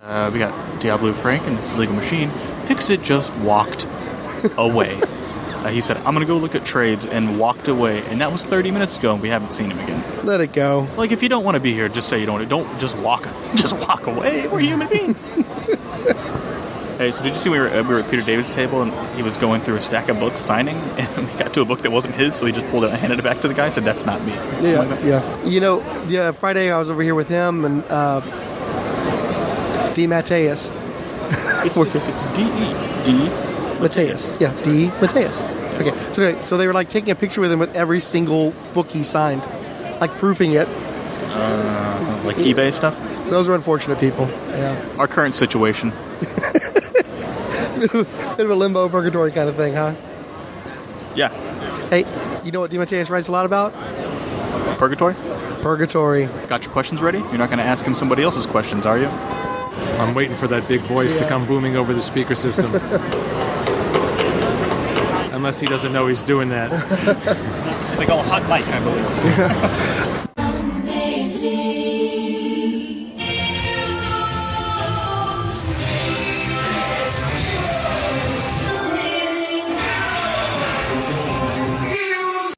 We got Diablo Frank and this illegal machine. Fix-It just walked away. He said, I'm going to go look at trades, and walked away. And that was 30 minutes ago, and we haven't seen him again. Let it go. Like, if you don't want to be here, just say you don't want to. Don't just walk away. We're human beings. Hey, so did you see we were at Peter David's table, and he was going through a stack of books, signing, and we got to a book that wasn't his, so he just pulled it and handed it back to the guy and said, that's not me. Yeah. You know, Friday I was over here with him and DeMatteis. It's D-E-D. Matteis. Yeah, DeMatteis. Okay, so they were like taking a picture with him with every single book he signed, like proofing it. Like eBay stuff? Those are unfortunate people, yeah. Our current situation. Bit of a limbo purgatory kind of thing, huh? Yeah. Hey, you know what DeMatteis writes a lot about? Purgatory? Purgatory. Got your questions ready? You're not going to ask him somebody else's questions, are you? I'm waiting for that big voice to come booming over the speaker system. Unless he doesn't know he's doing that. They call it hot mic, I believe.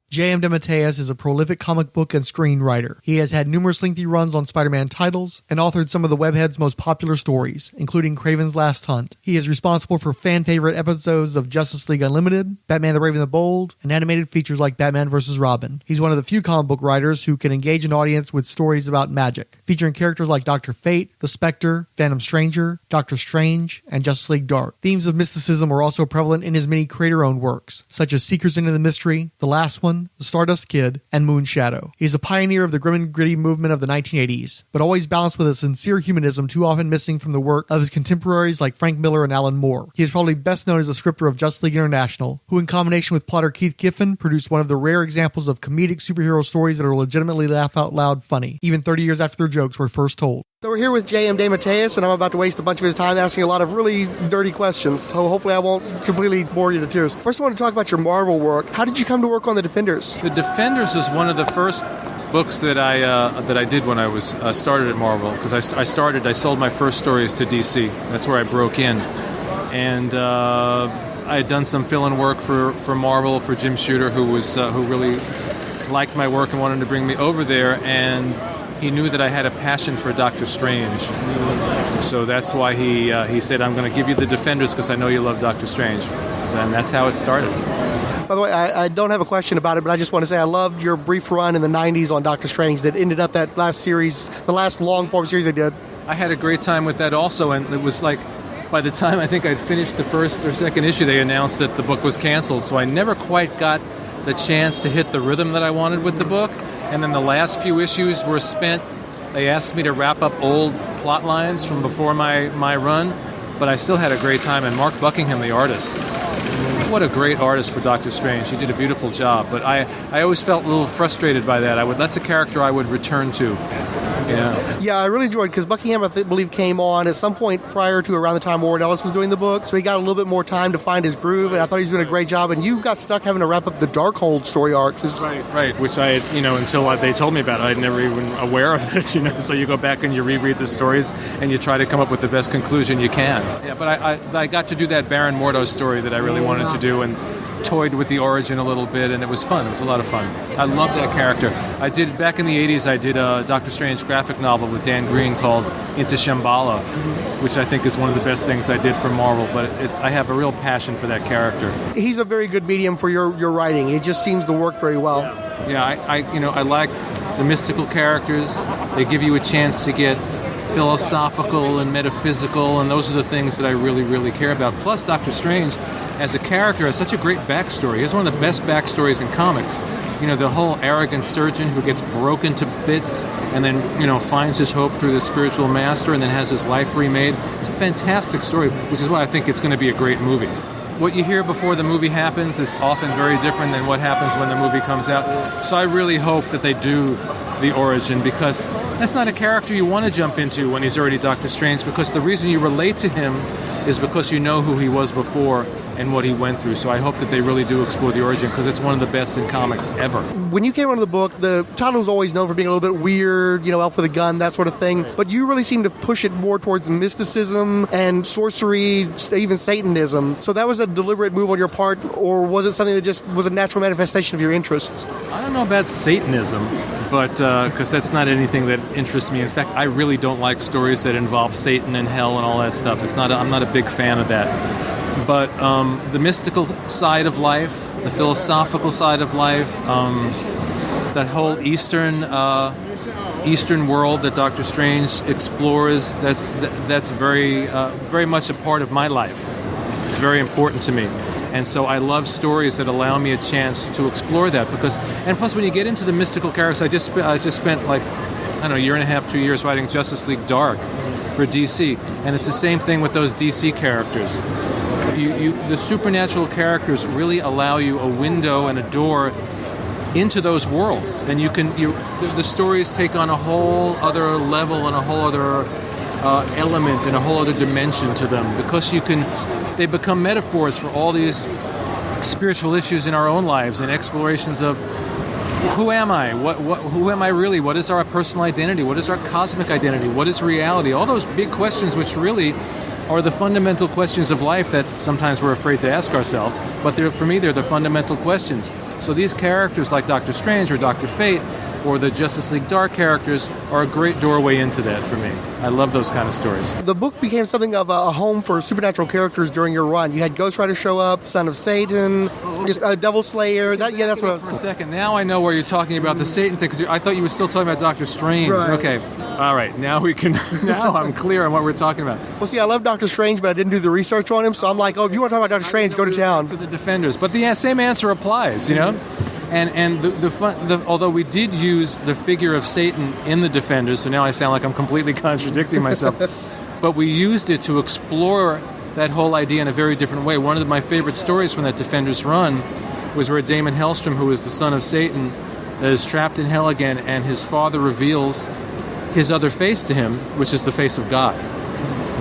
J.M. DeMatteis is a prolific comic book and screenwriter. He has had numerous lengthy runs on Spider-Man titles and authored some of the webhead's most popular stories, including Kraven's Last Hunt. He is responsible for fan-favorite episodes of Justice League Unlimited, Batman the Brave and the Bold, and animated features like Batman vs. Robin. He's one of the few comic book writers who can engage an audience with stories about magic, featuring characters like Dr. Fate, the Spectre, Phantom Stranger, Doctor Strange, and Justice League Dark. Themes of mysticism are also prevalent in his many creator-owned works, such as Seekers into the Mystery, The Last One, The Stardust Kid, and Moon Shadow. He's a pioneer of the grim and gritty movement of the 1980s, but always balanced with a sincere humanism too often missing from the work of his contemporaries like Frank Miller and Alan Moore. He is probably best known as the scripter of Justice League International, who in combination with plotter Keith Giffen produced one of the rare examples of comedic superhero stories that are legitimately laugh-out-loud funny, even 30 years after their jokes were first told. So we're here with J.M. DeMatteis, and I'm about to waste a bunch of his time asking a lot of really dirty questions, so hopefully I won't completely bore you to tears. First, I want to talk about your Marvel work. How did you come to work on The Defenders? The Defenders was one of the first books that I did when I was started at Marvel, because I sold my first stories to DC. That's where I broke in. And I had done some fill-in work for Marvel, for Jim Shooter, who really liked my work and wanted to bring me over there, and he knew that I had a passion for Doctor Strange. So that's why he said, I'm going to give you The Defenders because I know you love Doctor Strange. And that's how it started. By the way, I don't have a question about it, but I just want to say I loved your brief run in the 90s on Doctor Strange that ended up that last series, the last long-form series they did. I had a great time with that also, and it was like, by the time I think I'd finished the first or second issue, they announced that the book was canceled, so I never quite got the chance to hit the rhythm that I wanted with the book. And then the last few issues were spent, they asked me to wrap up old plot lines from before my run, but I still had a great time. And Mark Buckingham, the artist, what a great artist for Doctor Strange. He did a beautiful job, but I always felt a little frustrated by that. That's a character I would return to. Yeah, I really enjoyed it because Buckingham, I believe, came on at some point prior to around the time Warren Ellis was doing the book, so he got a little bit more time to find his groove, and I thought he was doing a great job, and you got stuck having to wrap up the Darkhold story arcs. Right, which I had, until they told me about it, I'd never even aware of it, so you go back and you reread the stories, and you try to come up with the best conclusion you can. Yeah, but I got to do that Baron Mordo story that I really wanted to do, and toyed with the origin a little bit, and it was fun. It was a lot of fun. I love that character. I did, back in the 80s, I did a Doctor Strange graphic novel with Dan Green called Into Shambhala, which I think is one of the best things I did for Marvel, but I have a real passion for that character. He's a very good medium for your writing. It just seems to work very well. Yeah, I like the mystical characters. They give you a chance to get philosophical and metaphysical, and those are the things that I really, really care about. Plus, Doctor Strange, as a character, has such a great backstory. He has one of the best backstories in comics. The whole arrogant surgeon who gets broken to bits and then, finds his hope through the spiritual master and then has his life remade. It's a fantastic story, which is why I think it's going to be a great movie. What you hear before the movie happens is often very different than what happens when the movie comes out. So I really hope that they do the origin, because that's not a character you want to jump into when he's already Doctor Strange, because the reason you relate to him is because you know who he was before, and what he went through. So I hope that they really do explore the origin, because it's one of the best in comics ever. When you came onto the book, the title was always known for being a little bit weird, elf with a gun, that sort of thing. But you really seem to push it more towards mysticism and sorcery, even Satanism. So that was a deliberate move on your part, or was it something that just was a natural manifestation of your interests? I don't know about Satanism, but because that's not anything that interests me. In fact, I really don't like stories that involve Satan and hell and all that stuff. I'm not a big fan of that. But the mystical side of life, the philosophical side of life, that whole Eastern world that Doctor Strange explores, that's very much a part of my life. It's very important to me. And so I love stories that allow me a chance to explore that. And plus, when you get into the mystical characters, I just spent like, I don't know, a year and a half, 2 years writing Justice League Dark for DC. And it's the same thing with those DC characters. The supernatural characters really allow you a window and a door into those worlds. And the stories take on a whole other level and a whole other element and a whole other dimension to them, because they become metaphors for all these spiritual issues in our own lives and explorations of who am I? Who am I really? What is our personal identity? What is our cosmic identity? What is reality? All those big questions, which really are the fundamental questions of life that sometimes we're afraid to ask ourselves. But for me, they're the fundamental questions. So these characters like Doctor Strange or Dr. Fate or the Justice League Dark characters are a great doorway into that for me. I love those kind of stories. The book became something of a home for supernatural characters during your run. You had Ghost Rider show up, Son of Satan, just Devil Slayer. That's what. For a second, now I know where you're talking about the Satan thing, because I thought you were still talking about Doctor Strange. Right. Okay, all right. Now I'm clear on what we're talking about. Well, see, I love Doctor Strange, but I didn't do the research on him, so I'm like, if you want to talk about Doctor Strange, go to town. To the Defenders, but the same answer applies, And although we did use the figure of Satan in the Defenders, so now I sound like I'm completely contradicting myself, but we used it to explore that whole idea in a very different way. One of my favorite stories from that Defenders run was where Damon Hellstrom, who is the son of Satan, is trapped in hell again, and his father reveals his other face to him, which is the face of God.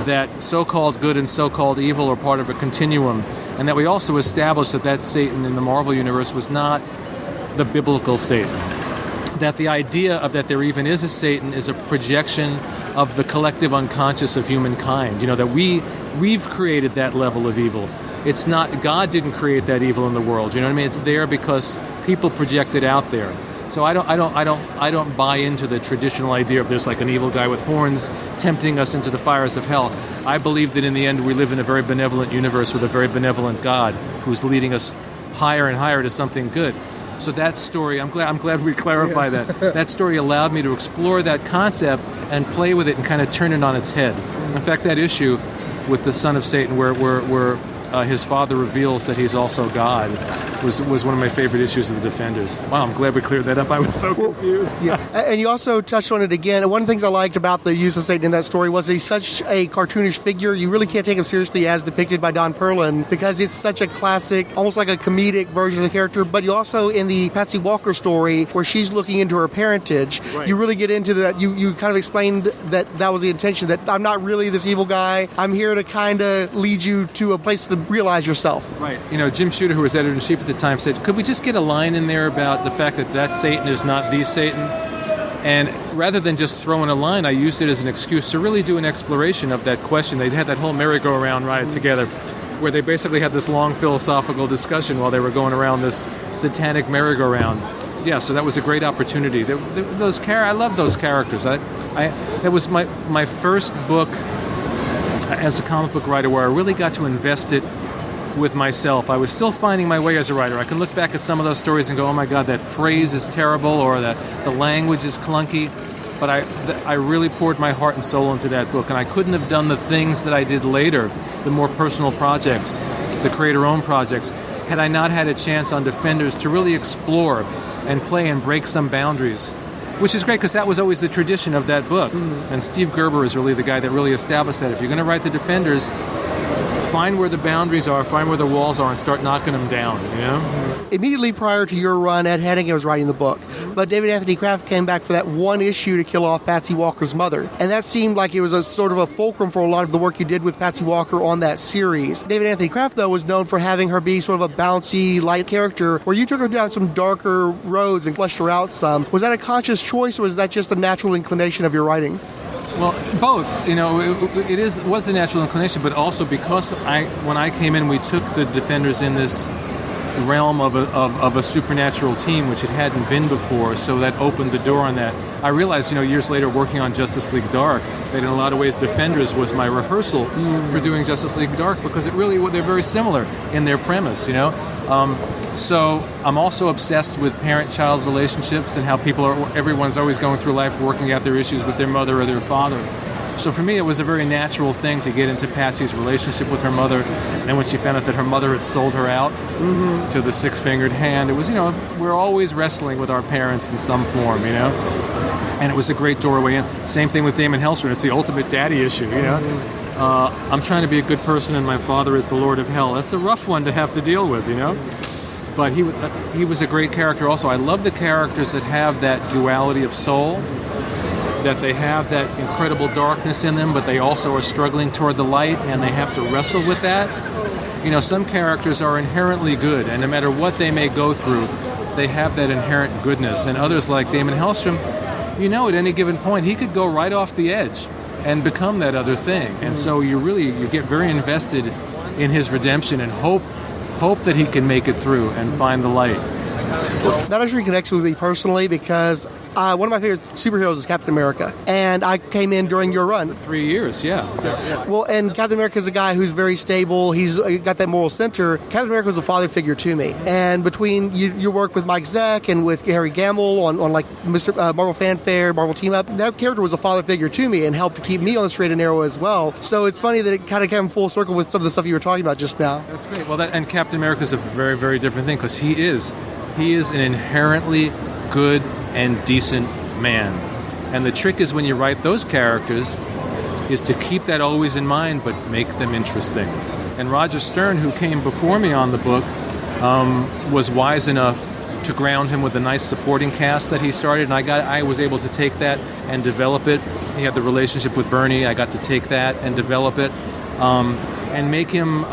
That so-called good and so-called evil are part of a continuum, and that we also established that Satan in the Marvel Universe was not the biblical Satan. That the idea of that there even is a Satan is a projection of the collective unconscious of humankind. That we've created that level of evil. It's not, God didn't create that evil in the world. You know what I mean? It's there because people project it out there. So I don't buy into the traditional idea of there's like an evil guy with horns tempting us into the fires of hell. I believe that in the end we live in a very benevolent universe with a very benevolent God who's leading us higher and higher to something good. So that story, I'm glad we clarified that. That story allowed me to explore that concept and play with it and kind of turn it on its head. In fact, that issue with the Son of Satan, where his father reveals that he's also God, was one of my favorite issues of the Defenders. Wow, I'm glad we cleared that up. I was so confused. Yeah. And you also touched on it again. And one of the things I liked about the use of Satan in that story was he's such a cartoonish figure. You really can't take him seriously as depicted by Don Perlin, because it's such a classic, almost like a comedic version of the character. But you also, in the Patsy Walker story, where she's looking into her parentage, right, you really get into that. You kind of explained that was the intention, that I'm not really this evil guy. I'm here to kind of lead you to a place to realize yourself. Right. Jim Shooter, who was editor-in-chief at the time, said, could we just get a line in there about the fact that Satan is not the Satan? And rather than just throw in a line, I used it as an excuse to really do an exploration of that question. They'd had that whole merry-go-round ride together, where they basically had this long philosophical discussion while they were going around this satanic merry-go-round. Yeah, so that was a great opportunity. I love those characters. That was my first book as a comic book writer where I really got to invest it with myself. I was still finding my way as a writer. I can look back at some of those stories and go, oh my God, that phrase is terrible, or the language is clunky. But I really poured my heart and soul into that book, and I couldn't have done the things that I did later, the more personal projects, the creator-owned projects, had I not had a chance on Defenders to really explore and play and break some boundaries. Which is great, because that was always the tradition of that book. And Steve Gerber is really the guy that really established that. If you're going to write the Defenders, find where the boundaries are, find where the walls are, and start knocking them down, Immediately prior to your run, Ed Hennigan was writing the book, but David Anthony Kraft came back for that one issue to kill off Patsy Walker's mother, and that seemed like it was a sort of a fulcrum for a lot of the work you did with Patsy Walker on that series. David Anthony Kraft, though, was known for having her be sort of a bouncy, light character, where you took her down some darker roads and fleshed her out some. Was that a conscious choice, or was that just a natural inclination of your writing? Well, both. It was a natural inclination, but also because when I came in, we took the Defenders in this realm of a supernatural team, which it hadn't been before, so that opened the door on that. I realized, years later, working on Justice League Dark, that in a lot of ways Defenders was my rehearsal for doing Justice League Dark, because they're very similar in their premise, So I'm also obsessed with parent-child relationships and how everyone's always going through life working out their issues with their mother or their father. So for me, it was a very natural thing to get into Patsy's relationship with her mother. And then when she found out that her mother had sold her out to the six-fingered hand, it was, we're always wrestling with our parents in some form, And it was a great doorway in. Same thing with Damon Hellstrom. It's the ultimate daddy issue, I'm trying to be a good person and my father is the Lord of Hell. That's a rough one to have to deal with, But he was a great character also. I love the characters that have that duality of soul, that they have that incredible darkness in them, but they also are struggling toward the light, and they have to wrestle with that. Some characters are inherently good, and no matter what they may go through, they have that inherent goodness. And others like Damon Hellstrom, at any given point, he could go right off the edge and become that other thing. And so you get very invested in his redemption and hope that he can make it through and find the light. That actually connects with me personally because one of my favorite superheroes is Captain America, and I came in during your run. 3 years, yeah. Well, and Captain America is a guy who's very stable. He's got that moral center. Captain America was a father figure to me, and between your work with Mike Zeck and with Harry Gamble on like Mr. Marvel Fanfare, Marvel Team Up, that character was a father figure to me and helped to keep me on the straight and narrow as well. So it's funny that it kind of came full circle with some of the stuff you were talking about just now. That's great. Well, and Captain America is a very, very different thing because he is an inherently good and decent man. And the trick is when you write those characters is to keep that always in mind, but make them interesting. And Roger Stern, who came before me on the book, was wise enough to ground him with a nice supporting cast that he started. And I was able to take that and develop it. He had the relationship with Bernie. I got to take that and develop it and make him,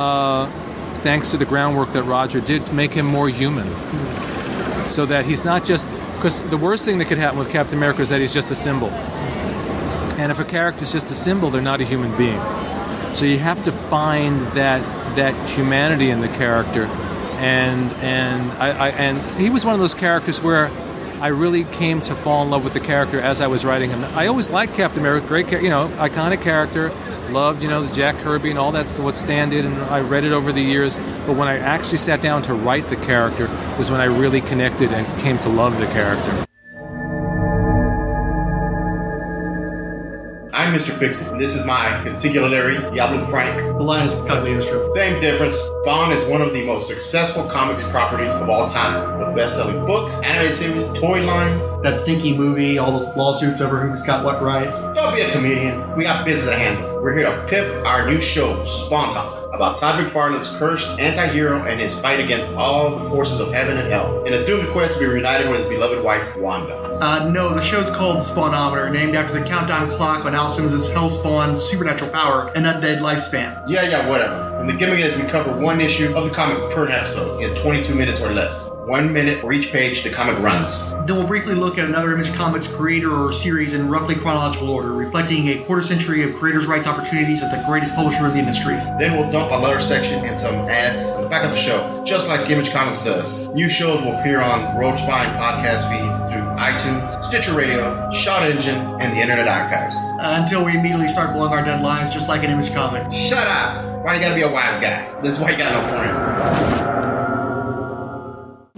thanks to the groundwork that Roger did, to make him more human. So that he's not just... Because the worst thing that could happen with Captain America is that he's just a symbol. And if a character's just a symbol, they're not a human being. So you have to find that humanity in the character. And he was one of those characters where I really came to fall in love with the character as I was writing him. I always liked Captain America, great, iconic character. Loved, the Jack Kirby and all that's what Stan did, and I read it over the years. But when I actually sat down to write the character was when I really connected and came to love the character. I'm Mr. Fix-It. This is my consigliere, Diablo Frank. The line is Cagliostro. Same difference. Spawn is one of the most successful comics properties of all time, with best-selling books, animated series, toy lines. That stinky movie, all the lawsuits over who's got what rights. Don't be a comedian. We got business to handle. We're here to pimp our new show, Spawn Talk, about Todd McFarlane's cursed anti-hero and his fight against all the forces of heaven and hell in a doomed quest to be reunited with his beloved wife, Wanda. No, the show's called Spawnometer, named after the countdown clock on Al Simmons' Hellspawn supernatural power and undead lifespan. Yeah, whatever. And the gimmick is we cover one issue of the comic per episode in 22 minutes or less. 1 minute for each page the comic runs. Then we'll briefly look at another Image Comics creator or series in roughly chronological order, reflecting a quarter century of creators' rights opportunities at the greatest publisher in the industry. Then we'll dump a letter section and some ads on the back of the show, just like Image Comics does. New shows will appear on Road Spine podcast feed through iTunes, Stitcher Radio, Shot Engine, and the Internet Archives. Until we immediately start blowing our deadlines, just like an Image Comic. Shut up! Why you gotta be a wise guy? This is why you got no friends.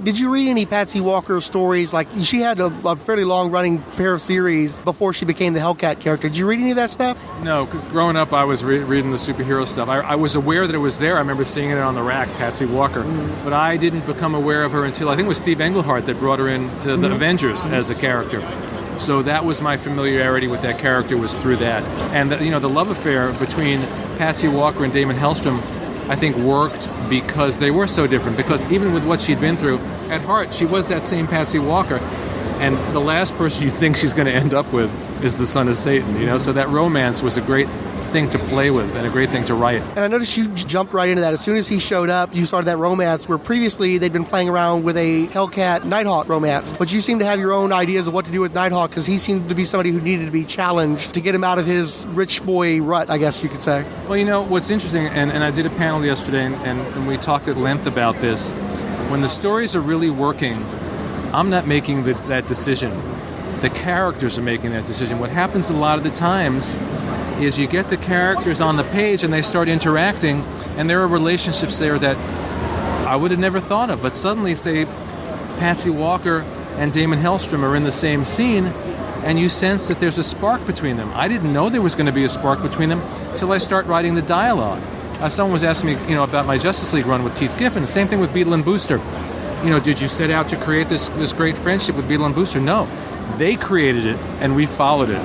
Did you read any Patsy Walker stories? Like, she had a fairly long-running pair of series before she became the Hellcat character. Did you read any of that stuff? No, because growing up, I was reading the superhero stuff. I was aware that it was there. I remember seeing it on the rack, Patsy Walker. But I didn't become aware of her until, I think it was Steve Englehart that brought her into the Avengers as a character. So that was my familiarity with that character, was through that. And, the love affair between Patsy Walker and Damon Hellstrom I think, worked because they were so different. Because even with what she'd been through, at heart, she was that same Patsy Walker. And the last person you think she's going to end up with is the son of Satan, you know? So that romance was a great thing to play with and a great thing to write. And I noticed you jumped right into that. As soon as he showed up, you started that romance where previously they'd been playing around with a Hellcat Nighthawk romance. But you seem to have your own ideas of what to do with Nighthawk because he seemed to be somebody who needed to be challenged to get him out of his rich boy rut, I guess you could say. Well, you know, what's interesting, and I did a panel yesterday and we talked at length about this, when the stories are really working, I'm not making that decision. The characters are making that decision. What happens a lot of the times is you get the characters on the page and they start interacting, and there are relationships there that I would have never thought of. But suddenly, say, Patsy Walker and Damon Hellstrom are in the same scene, and you sense that there's a spark between them. I didn't know there was going to be a spark between them till I start writing the dialogue. Someone was asking me, about my Justice League run with Keith Giffen. Same thing with Beetle and Booster. Did you set out to create this great friendship with Beetle and Booster? No. They created it, and we followed it.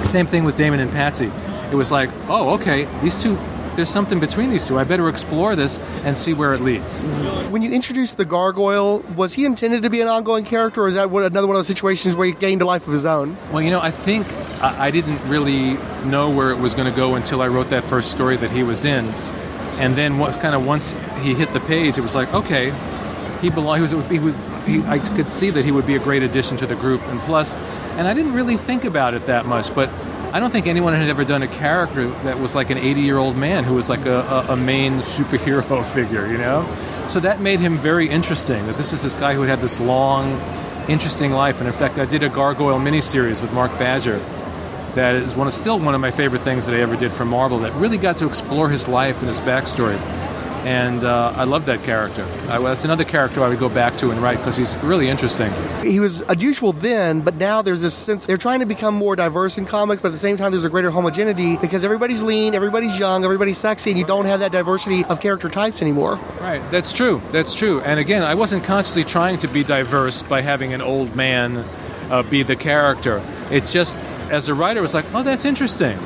Same thing with Damon and Patsy. It was like, oh, okay, these two, there's something between these two. I better explore this and see where it leads. When you introduced the Gargoyle, was he intended to be an ongoing character, or is that another one of those situations where he gained a life of his own? Well, I think I didn't really know where it was going to go until I wrote that first story that he was in. And then once he hit the page, it was like, okay, he belonged. I could see that he would be a great addition to the group. And plus, and I didn't really think about it that much, but I don't think anyone had ever done a character that was like an 80-year-old man who was like a main superhero figure, So that made him very interesting, that this is this guy who had this long, interesting life. And in fact, I did a Gargoyle miniseries with Mark Badger that is still one of my favorite things that I ever did for Marvel, that really got to explore his life and his backstory. And I love that character. That's another character I would go back to and write because he's really interesting. He was unusual then, but now there's this sense they're trying to become more diverse in comics, but at the same time there's a greater homogeneity because everybody's lean, everybody's young, everybody's sexy, and you don't have that diversity of character types anymore. Right, that's true. And again, I wasn't consciously trying to be diverse by having an old man be the character. It just, as a writer, was like, oh, that's interesting.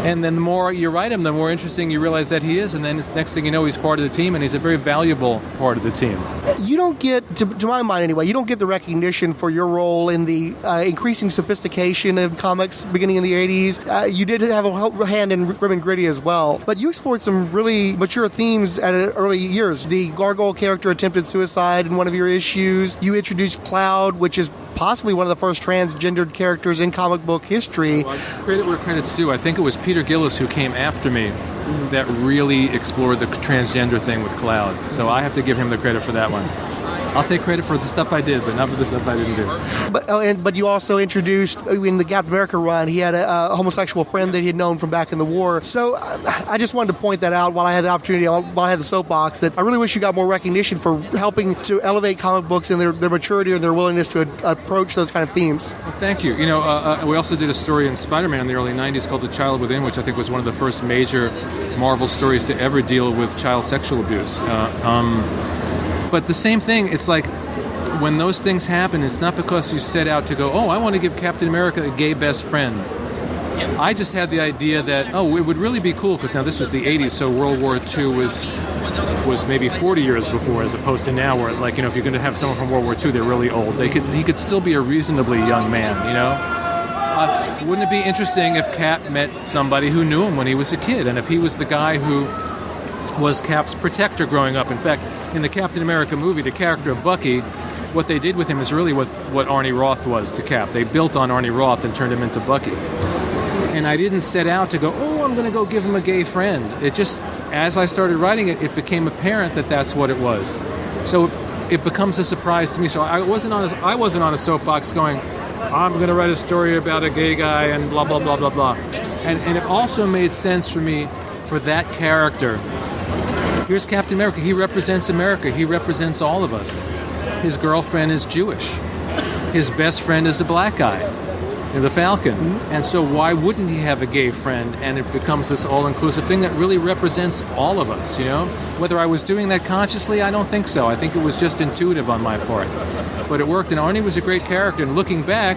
And then the more you write him, the more interesting you realize that he is. And then next thing you know, he's part of the team, and he's a very valuable part of the team. You don't get, to my mind anyway, you don't get the recognition for your role in the increasing sophistication of comics beginning in the 80s. You did have a hand in Grim and Gritty as well. But you explored some really mature themes at early years. The Gargoyle character attempted suicide in one of your issues. You introduced Cloud, which is possibly one of the first transgendered characters in comic book history. Well, credit where credit's due. I think it was Peter Gillis, who came after me, that really explored the transgender thing with Cloud. So I have to give him the credit for that one. I'll take credit for the stuff I did, but not for the stuff I didn't do. But you also introduced, in the Captain America run, he had a homosexual friend that he had known from back in the war. So I just wanted to point that out while I had the opportunity, while I had the soapbox, that I really wish you got more recognition for helping to elevate comic books and their maturity and their willingness to approach those kind of themes. Well, thank you. We also did a story in Spider-Man in the early 90s called The Child Within, which I think was one of the first major Marvel stories to ever deal with child sexual abuse. But the same thing, it's like when those things happen, it's not because you set out to go, oh, I want to give Captain America a gay best friend. I just had the idea that, oh, it would really be cool, because now this was the 80s, so World War II was maybe 40 years before, as opposed to now where, like, if you're going to have someone from World War II, they're really old. He could still be a reasonably young man, Wouldn't it be interesting if Cap met somebody who knew him when he was a kid, and if he was the guy who was Cap's protector growing up? In fact, in the Captain America movie, the character of Bucky, what they did with him is really what Arnie Roth was to Cap. They built on Arnie Roth and turned him into Bucky. And I didn't set out to go, oh, I'm going to go give him a gay friend. It just, as I started writing it, it became apparent that that's what it was. So it becomes a surprise to me. So I wasn't on a soapbox going, I'm going to write a story about a gay guy and blah, blah, blah, blah, blah. And it also made sense for me for that character. Here's Captain America. He represents America. He represents all of us. His girlfriend is Jewish. His best friend is a black guy, the Falcon. Mm-hmm. And so why wouldn't he have a gay friend? And it becomes this all-inclusive thing that really represents all of us, Whether I was doing that consciously, I don't think so. I think it was just intuitive on my part. But it worked, and Arnie was a great character. And looking back,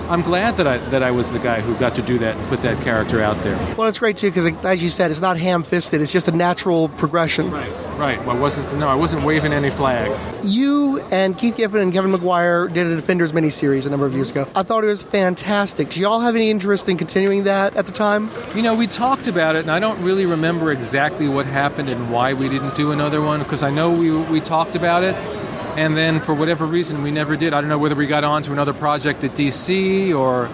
I'm glad that I was the guy who got to do that and put that character out there. Well, it's great too because, as you said, it's not ham-fisted. It's just a natural progression. Right. I wasn't waving any flags. You and Keith Giffen and Kevin McGuire did a Defenders miniseries a number of years ago. I thought it was fantastic. Do y'all have any interest in continuing that at the time? We talked about it, and I don't really remember exactly what happened and why we didn't do another one, because I know we talked about it, and then for whatever reason we never did. I don't know whether we got on to another project at DC or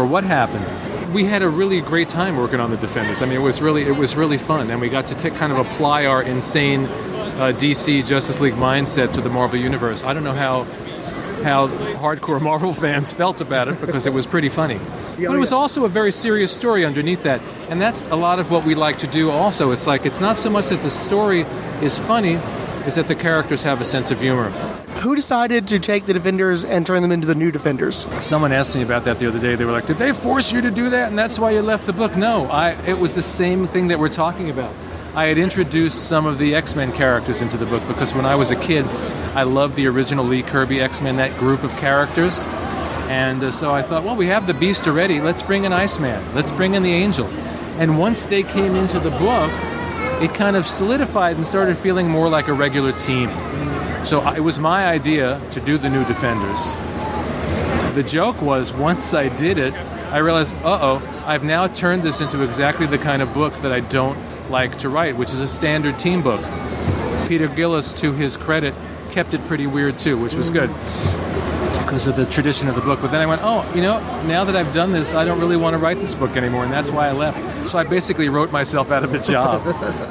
what happened. We had a really great time working on the Defenders. I mean, it was really fun, and we got to kind of apply our insane DC Justice League mindset to the Marvel Universe. I don't know how hardcore Marvel fans felt about it, because it was pretty funny. But it was also a very serious story underneath that, and that's a lot of what we like to do also. It's like, it's not so much that the story is funny, is that the characters have a sense of humor. Who decided to take the Defenders and turn them into the new Defenders? Someone asked me about that the other day. They were like, did they force you to do that, and that's why you left the book? No, it was the same thing that we're talking about. I had introduced some of the X-Men characters into the book because when I was a kid, I loved the original Lee Kirby X-Men, that group of characters. And so I thought, well, we have the Beast already. Let's bring in Iceman. Let's bring in the Angel. And once they came into the book, it kind of solidified and started feeling more like a regular team. So it was my idea to do the new Defenders. The joke was, once I did it, I realized, I've now turned this into exactly the kind of book that I don't like to write, which is a standard team book. Peter Gillis, to his credit, kept it pretty weird too, which was good because of the tradition of the book. But then I went, now that I've done this, I don't really want to write this book anymore, and that's why I left. So I basically wrote myself out of the job.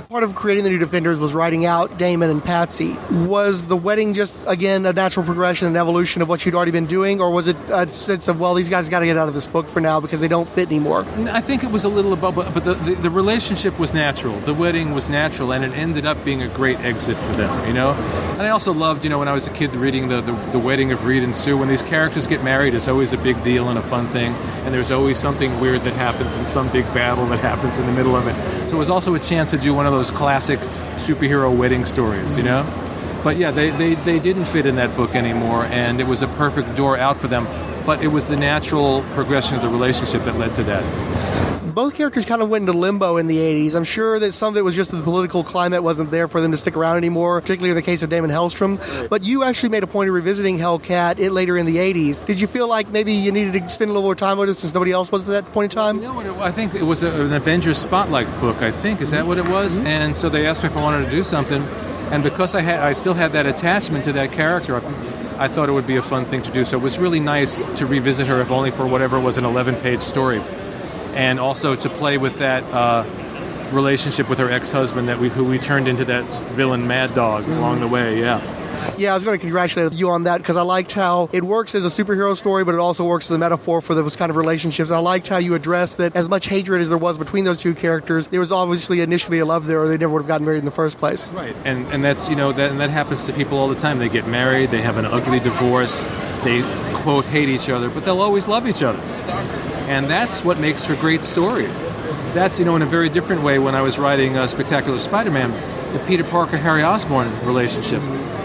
Part of creating the new Defenders was writing out Damon and Patsy. Was the wedding just, again, a natural progression and evolution of what you'd already been doing, or was it a sense of, well, these guys got to get out of this book for now because they don't fit anymore? I think it was a little above, but the relationship was natural. The wedding was natural, and it ended up being a great exit for them, And I also loved, when I was a kid, reading the wedding of Reed and Sue. When these characters get married, it's always a big deal and a fun thing, and there's always something weird that happens in some big battle that happens in the middle of it. So it was also a chance to do one of those classic superhero wedding stories, But yeah, they didn't fit in that book anymore, and it was a perfect door out for them. But it was the natural progression of the relationship that led to that. Both characters kind of went into limbo in the 80s. I'm sure that some of it was just that the political climate wasn't there for them to stick around anymore, particularly in the case of Damon Hellstrom. But you actually made a point of revisiting Hellcat later in the 80s. Did you feel like maybe you needed to spend a little more time with it since nobody else was at that point in time? I think it was an Avengers Spotlight book, I think. Is that what it was? Mm-hmm. And so they asked me if I wanted to do something. And because I still had that attachment to that character, I thought it would be a fun thing to do. So it was really nice to revisit her, if only for whatever was an 11-page story. And also to play with that relationship with her ex-husband who we turned into that villain Mad Dog along the way, yeah. Yeah, I was going to congratulate you on that because I liked how it works as a superhero story, but it also works as a metaphor for those kind of relationships. And I liked how you addressed that as much hatred as there was between those two characters, there was obviously initially a love there or they never would have gotten married in the first place. Right, and that's, that happens to people all the time. They get married, they have an ugly divorce, they, quote, hate each other, but they'll always love each other. And that's what makes for great stories. That's, in a very different way when I was writing Spectacular Spider-Man, the Peter Parker-Harry Osborn relationship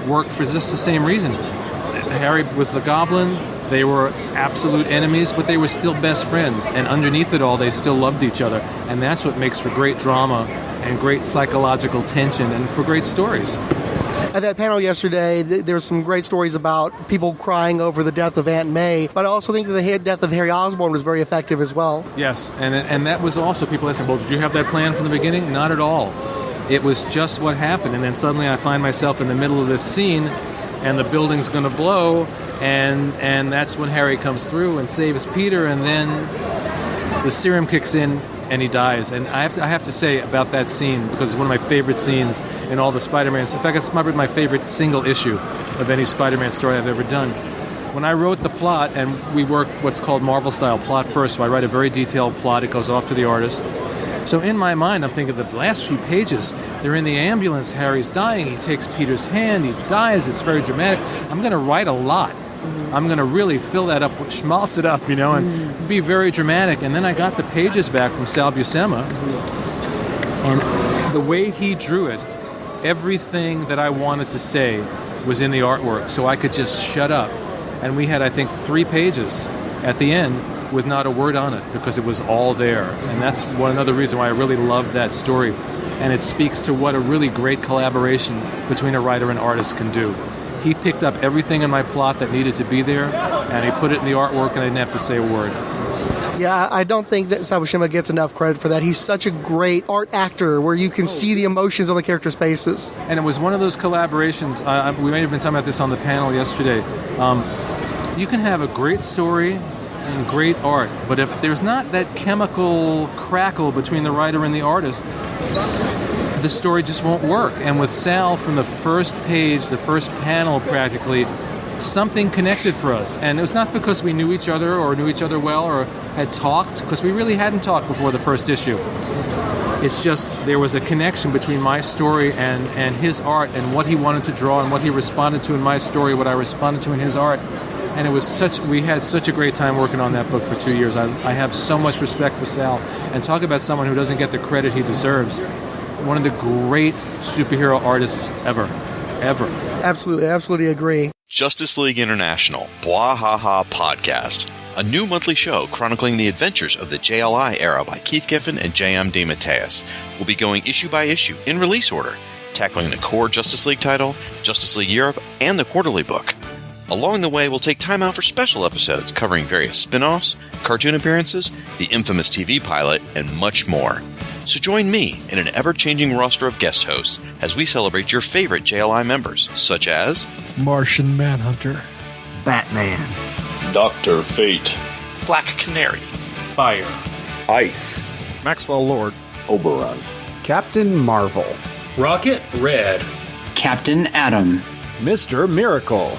worked for just the same reason. Harry was the Goblin, they were absolute enemies, but they were still best friends. And underneath it all, they still loved each other. And that's what makes for great drama and great psychological tension and for great stories. At that panel yesterday, there were some great stories about people crying over the death of Aunt May, but I also think that the death of Harry Osborn was very effective as well. Yes, and that was also, people asking, well, did you have that plan from the beginning? Not at all. It was just what happened, and then suddenly I find myself in the middle of this scene, and the building's going to blow, and that's when Harry comes through and saves Peter, and then the serum kicks in, and he dies. And I have to say about that scene, because it's one of my favorite scenes in all the Spider-Mans. In fact, it's probably my favorite single issue of any Spider-Man story I've ever done. When I wrote the plot, and we work what's called Marvel-style plot first, so I write a very detailed plot. It goes off to the artist. So in my mind, I'm thinking the last few pages, they're in the ambulance, Harry's dying, he takes Peter's hand, he dies, it's very dramatic. I'm going to write a lot. I'm going to really fill that up, schmaltz it up, and be very dramatic. And then I got the pages back from Sal Buscema, and the way he drew it, everything that I wanted to say was in the artwork, so I could just shut up. And we had, I think, 3 pages, at the end with not a word on it because it was all there. And that's another reason why I really love that story. And it speaks to what a really great collaboration between a writer and artist can do. He picked up everything in my plot that needed to be there, and he put it in the artwork, and I didn't have to say a word. Yeah, I don't think that Sawashima gets enough credit for that. He's such a great art actor where you can see the emotions on the characters' faces. And it was one of those collaborations, we may have been talking about this on the panel yesterday. You can have a great story and great art, but if there's not that chemical crackle between the writer and the artist, the story just won't work. And with Sal, from the first page, the first panel practically, something connected for us. And it was not because we knew each other or knew each other well or had talked, because we really hadn't talked before the first issue. It's just there was a connection between my story and his art and what he wanted to draw and what he responded to in my story, what I responded to in his art. And it was we had such a great time working on that book for 2 years. I have so much respect for Sal. And talk about someone who doesn't get the credit he deserves. One of the great superhero artists ever. Absolutely agree. Justice League International, Bwahaha Podcast, a new monthly show chronicling the adventures of the JLI era by Keith Giffen and J.M. DeMatteis. We'll be going issue by issue in release order, tackling the core Justice League title, Justice League Europe, and the quarterly book. Along the way, we'll take time out for special episodes covering various spin-offs, cartoon appearances, the infamous TV pilot, and much more. So join me in an ever-changing roster of guest hosts as we celebrate your favorite JLI members, such as Martian Manhunter, Batman, Dr. Fate, Black Canary, Fire, Ice, Maxwell Lord, Oberon, Captain Marvel, Rocket Red, Captain Atom, Mr. Miracle,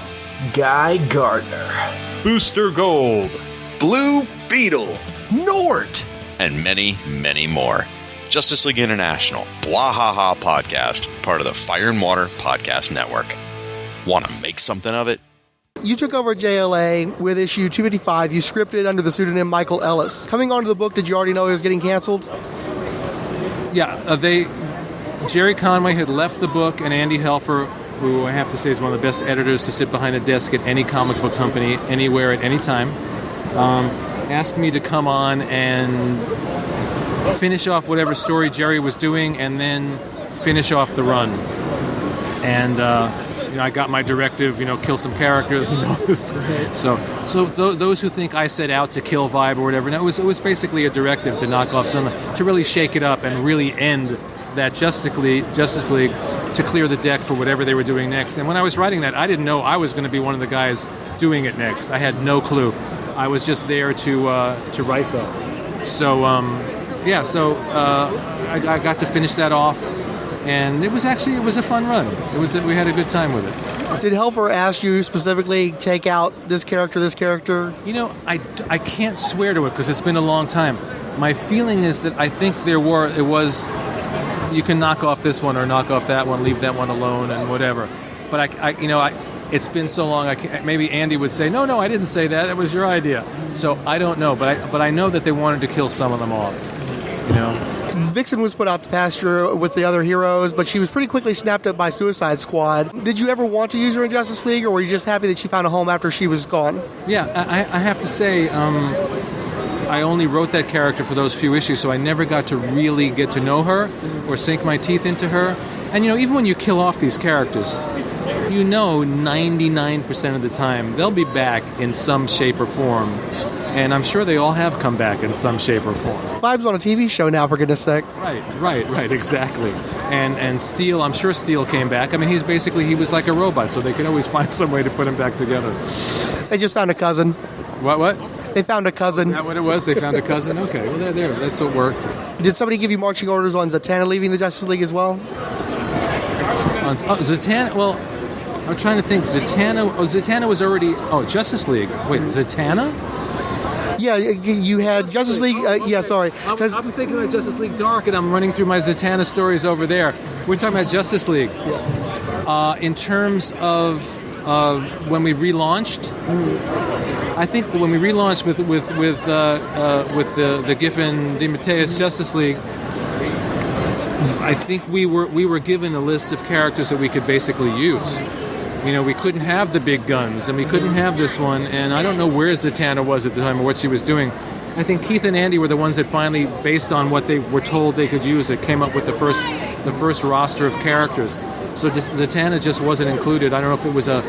Guy Gardner, Booster Gold, Blue Beetle, Nort, and many, many more. Justice League International, Bwahaha Podcast, part of the Fire and Water Podcast Network. Want to make something of it? You took over JLA with issue 255. You scripted under the pseudonym Michael Ellis. Coming onto the book, did you already know it was getting canceled? Yeah, Jerry Conway had left the book, and Andy Helfer, who I have to say is one of the best editors to sit behind a desk at any comic book company, anywhere, at any time, asked me to come on and finish off whatever story Jerry was doing and then finish off the run. And, I got my directive, kill some characters. So those who think I set out to kill Vibe or whatever, no, it was basically a directive to knock off some, to really shake it up and really end that Justice League to clear the deck for whatever they were doing next. And when I was writing that, I didn't know I was going to be one of the guys doing it next. I had no clue. I was just there to write that. So, I got to finish that off, and it was a fun run. We had a good time with it. Did Helper ask you specifically take out this character? I can't swear to it because it's been a long time. My feeling is that I think you can knock off this one or knock off that one, leave that one alone, and whatever. But it's been so long. Maybe Andy would say, "No, I didn't say that. That was your idea." So I don't know, but I know that they wanted to kill some of them off. Vixen was put out to pasture with the other heroes, but she was pretty quickly snapped up by Suicide Squad. Did you ever want to use her in Justice League, or were you just happy that she found a home after she was gone? Yeah, I have to say, I only wrote that character for those few issues, so I never got to really get to know her or sink my teeth into her. And, even when you kill off these characters, 99% of the time they'll be back in some shape or form. And I'm sure they all have come back in some shape or form. Vibe's on a TV show now, for goodness sake. Right, exactly. And Steel, I'm sure Steel came back. I mean, he was like a robot, so they could always find some way to put him back together. They just found a cousin. What? They found a cousin. Is that what it was? They found a cousin? Okay, well, there. That's what worked. Did somebody give you marching orders on Zatanna leaving the Justice League as well? Zatanna, well, I'm trying to think. Zatanna was already... Oh, Justice League. Wait, Zatanna? Yeah, you had Justice League... sorry. I'm thinking about Justice League Dark, and I'm running through my Zatanna stories over there. We're talking about Justice League. In terms of when we relaunched... I think when we relaunched with the Giffen DeMatteis Justice League, I think we were given a list of characters that we could basically use. we couldn't have the big guns, and we couldn't have this one, and I don't know where Zatanna was at the time or what she was doing. I think Keith and Andy were the ones that finally, based on what they were told they could use, that came up with the first roster of characters. So Zatanna just wasn't included. I don't know if it was a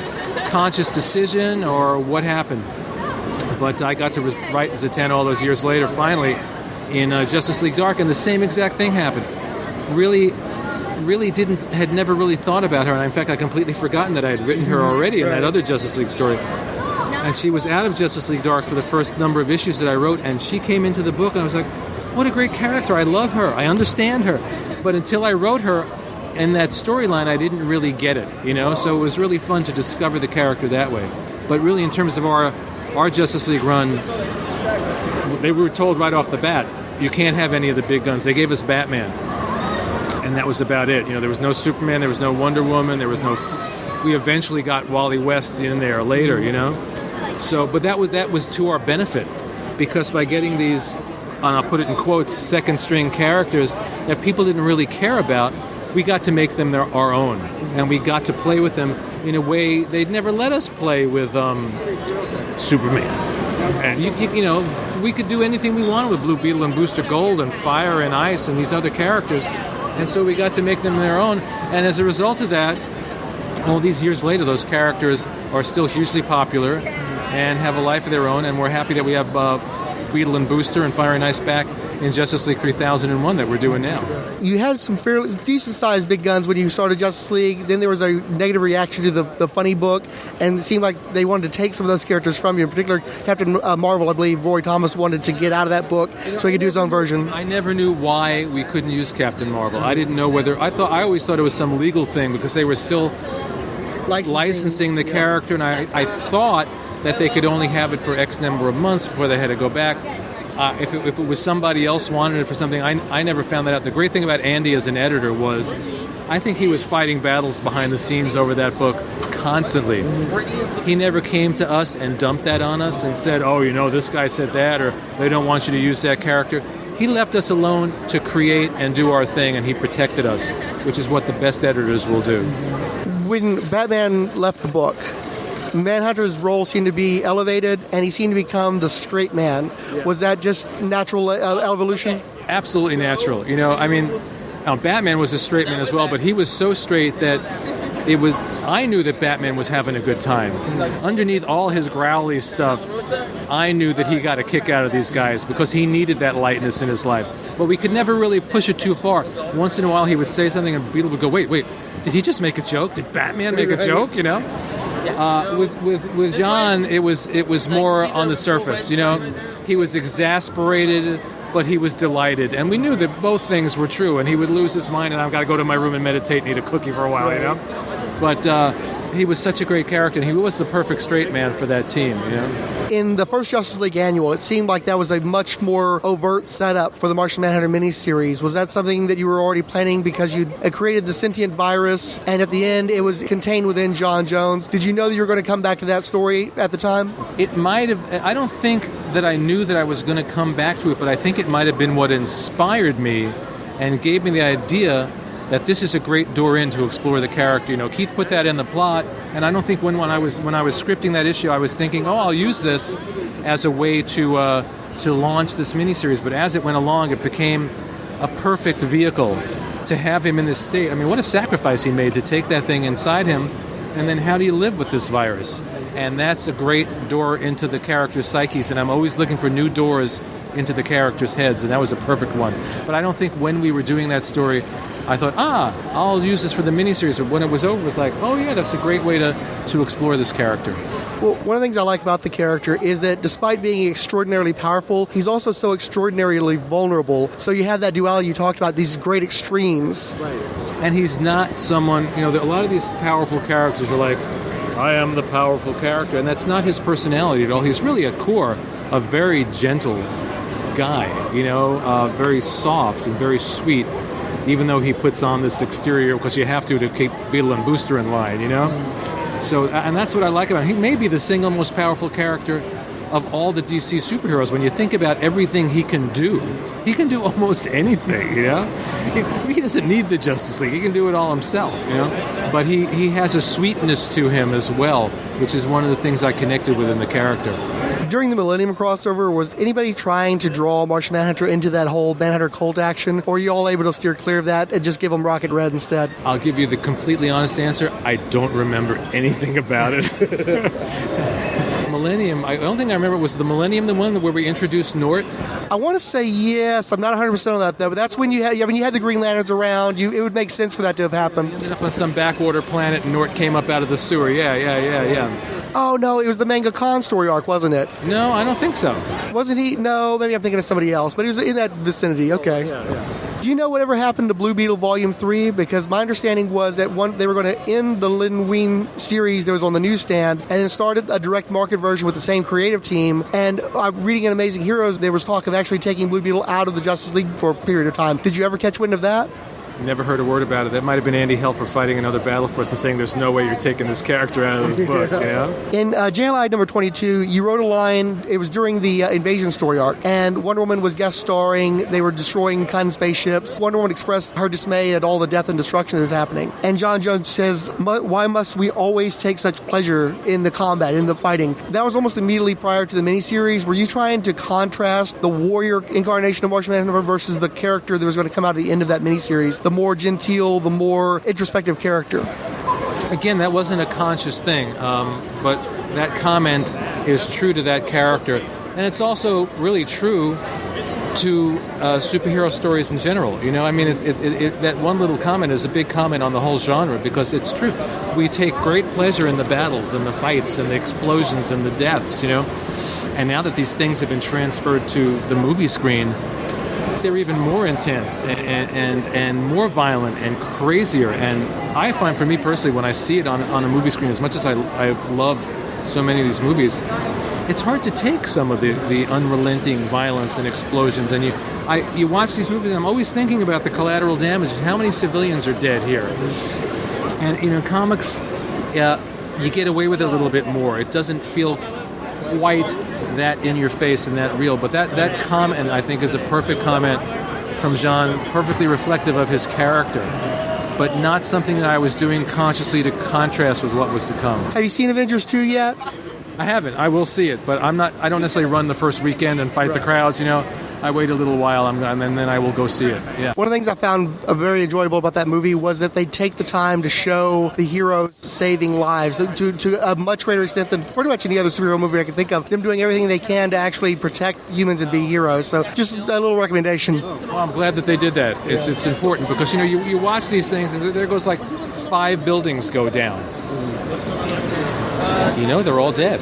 conscious decision or what happened. But I got to write Zatanna all those years later, finally, in Justice League Dark, and the same exact thing happened. Really had never really thought about her, and in fact I completely forgotten that I had written her already in that other Justice League story. And she was out of Justice League Dark for the first number of issues that I wrote, and she came into the book, and I was like, what a great character, I love her, I understand her. But until I wrote her in that storyline, I didn't really get it, so it was really fun to discover the character that way. But really, in terms of our Justice League run, they were told right off the bat, you can't have any of the big guns. They gave us Batman. And that was about it. There was no Superman, there was no Wonder Woman, there was no... We eventually got Wally West in there later, So, but that was to our benefit, because by getting these, and I'll put it in quotes, second-string characters that people didn't really care about, we got to make them our own. And we got to play with them in a way they'd never let us play with Superman. And, we could do anything we wanted with Blue Beetle and Booster Gold and Fire and Ice and these other characters. And so we got to make them their own. And as a result of that, all these years later, those characters are still hugely popular and have a life of their own. And we're happy that we have Beetle and Booster and Fire and Ice back in Justice League 3001 that we're doing now. You had some fairly decent-sized big guns when you started Justice League. Then there was a negative reaction to the funny book, and it seemed like they wanted to take some of those characters from you. In particular, Captain Marvel, I believe Roy Thomas wanted to get out of that book so he could do his own version. I never knew why we couldn't use Captain Marvel. I didn't know whether... I always thought it was some legal thing because they were still licensing the character, and I thought that they could only have it for X number of months before they had to go back. If it was somebody else wanted it for something, I never found that out. The great thing about Andy as an editor was I think he was fighting battles behind the scenes over that book constantly. He never came to us and dumped that on us and said, this guy said that, or they don't want you to use that character. He left us alone to create and do our thing, and he protected us, which is what the best editors will do. When Batman left the book, Manhunter's role seemed to be elevated, and he seemed to become the straight man. Yeah. Was that just natural evolution? Absolutely natural. Batman was a straight man as well, but he was so straight that I knew that Batman was having a good time. Underneath all his growly stuff, I knew that he got a kick out of these guys because he needed that lightness in his life. But we could never really push it too far. Once in a while, he would say something, and Beetle would go, wait, did he just make a joke? Did Batman make a joke, With John, it was more on the surface. He was exasperated, but he was delighted, and we knew that both things were true. And he would lose his mind, and I've got to go to my room and meditate and eat a cookie for a while, But he was such a great character, and he was the perfect straight man for that team. In the first Justice League annual, it seemed like that was a much more overt setup for the Martian Manhunter miniseries. Was that something that you were already planning because you created the sentient virus, and at the end it was contained within John Jones? Did you know that you were going to come back to that story at the time? It might have. I don't think that I knew that I was going to come back to it, but I think it might have been what inspired me and gave me the idea that this is a great door in to explore the character. Keith put that in the plot, and I don't think when I was scripting that issue, I was thinking, I'll use this as a way to launch this miniseries. But as it went along, it became a perfect vehicle to have him in this state. What a sacrifice he made to take that thing inside him, and then how do you live with this virus? And that's a great door into the character's psyches, and I'm always looking for new doors into the characters' heads, and that was a perfect one. But I don't think when we were doing that story, I thought, I'll use this for the miniseries. But when it was over, it was like, that's a great way to explore this character. Well, one of the things I like about the character is that despite being extraordinarily powerful, he's also so extraordinarily vulnerable. So you have that duality you talked about, these great extremes. Right. And he's not someone, a lot of these powerful characters are like, I am the powerful character. And that's not his personality at all. He's really at core a very gentle guy, very soft and very sweet. Even though he puts on this exterior because you have to keep Beetle and Booster in line, So, and that's what I like about him. He may be the single most powerful character, of all the DC superheroes. When you think about everything he can do almost anything, you know? He doesn't need the Justice League. He can do it all himself, you know? But he has a sweetness to him as well, which is one of the things I connected with in the character. During the Millennium crossover, was anybody trying to draw Martian Manhunter into that whole Manhunter cult action, or are you all able to steer clear of that and just give him Rocket Red instead? I'll give you the completely honest answer. I don't remember anything about it. Millennium, the only thing I remember was the Millennium, the one where we introduced Nort. I want to say yes. I'm not 100% on that, though, but that's when you had the Green Lanterns around. It would make sense for that to have happened. We ended up on some backwater planet, and Nort came up out of the sewer. Yeah. Oh, no, it was the Manga Khan story arc, wasn't it? No, I don't think so. Wasn't he? No, maybe I'm thinking of somebody else, but he was in that vicinity. Okay. Yeah. Do you know whatever happened to Blue Beetle Volume 3? Because my understanding was that they were going to end the Lin Wein series that was on the newsstand and then started a direct market version with the same creative team. And reading in Amazing Heroes, there was talk of actually taking Blue Beetle out of the Justice League for a period of time. Did you ever catch wind of that? Never heard a word about it. That might have been Andy Helfer fighting another battle for us and saying there's no way you're taking this character out of this book. Yeah. In JLI number 22, you wrote a line, it was during the Invasion story arc, and Wonder Woman was guest starring, they were destroying kind of spaceships. Wonder Woman expressed her dismay at all the death and destruction that was happening. And John Jones says, why must we always take such pleasure in the combat, in the fighting? That was almost immediately prior to the miniseries. Were you trying to contrast the warrior incarnation of Martian Manhunter versus the character that was going to come out at the end of that miniseries? The more genteel, the more introspective character. Again, that wasn't a conscious thing, but that comment is true to that character. And it's also really true to superhero stories in general. You know, I mean, that one little comment is a big comment on the whole genre because it's true. We take great pleasure in the battles and the fights and the explosions and the deaths, you know. And now that these things have been transferred to the movie screen, they're even more intense and more violent and crazier. And I find, for me personally, when I see it on a movie screen, as much as I've loved so many of these movies, it's hard to take some of the unrelenting violence and explosions. And you watch these movies, and I'm always thinking about the collateral damage and how many civilians are dead here. And in comics, you get away with it a little bit more. It doesn't feel quite that in your face and that real, but that comment I think is a perfect comment from John, perfectly reflective of his character, but not something that I was doing consciously to contrast with what was to come. Have you seen Avengers 2 yet? I haven't. I will see it, but I don't necessarily run the first weekend and fight the crowds, you know. I wait a little while and then I will go see it. Yeah. One of the things I found very enjoyable about that movie was that they take the time to show the heroes saving lives to a much greater extent than pretty much any other superhero movie I can think of. Them doing everything they can to actually protect humans and be heroes. So just a little recommendation. Well, I'm glad that they did that. It's important because, you know, you watch these things and there goes like 5 buildings go down. You know, they're all dead.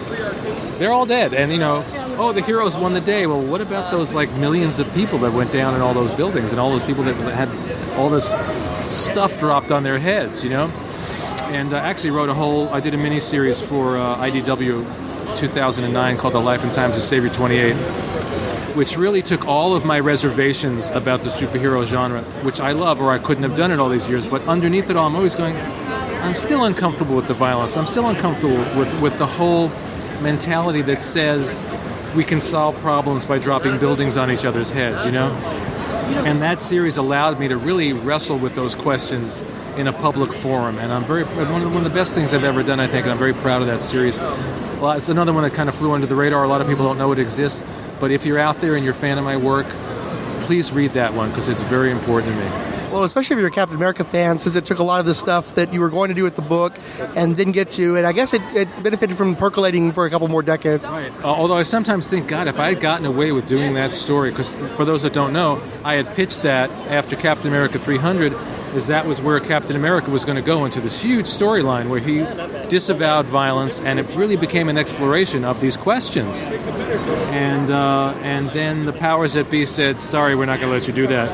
They're all dead. And, you know, oh, the heroes won the day. Well, what about those, like, millions of people that went down in all those buildings and all those people that had all this stuff dropped on their heads, you know? And I actually I did a mini-series for IDW 2009 called The Life and Times of Savior 28, which really took all of my reservations about the superhero genre, which I love, or I couldn't have done it all these years. But underneath it all, I'm always going, I'm still uncomfortable with the violence. I'm still uncomfortable with the whole mentality that says we can solve problems by dropping buildings on each other's heads, you know? And that series allowed me to really wrestle with those questions in a public forum. And I'm one of the best things I've ever done, I think, and I'm very proud of that series. Well, it's another one that kind of flew under the radar. A lot of people don't know it exists. But if you're out there and you're a fan of my work, please read that one because it's very important to me. Well, especially if you're a Captain America fan, since it took a lot of the stuff that you were going to do with the book and didn't get to, and I guess it benefited from percolating for a couple more decades. Right. Although I sometimes think, God, if I had gotten away with doing that story, because for those that don't know, I had pitched that after Captain America 300, is that was where Captain America was going to go into this huge storyline where he disavowed violence, and it really became an exploration of these questions. And then the powers that be said, sorry, we're not going to let you do that.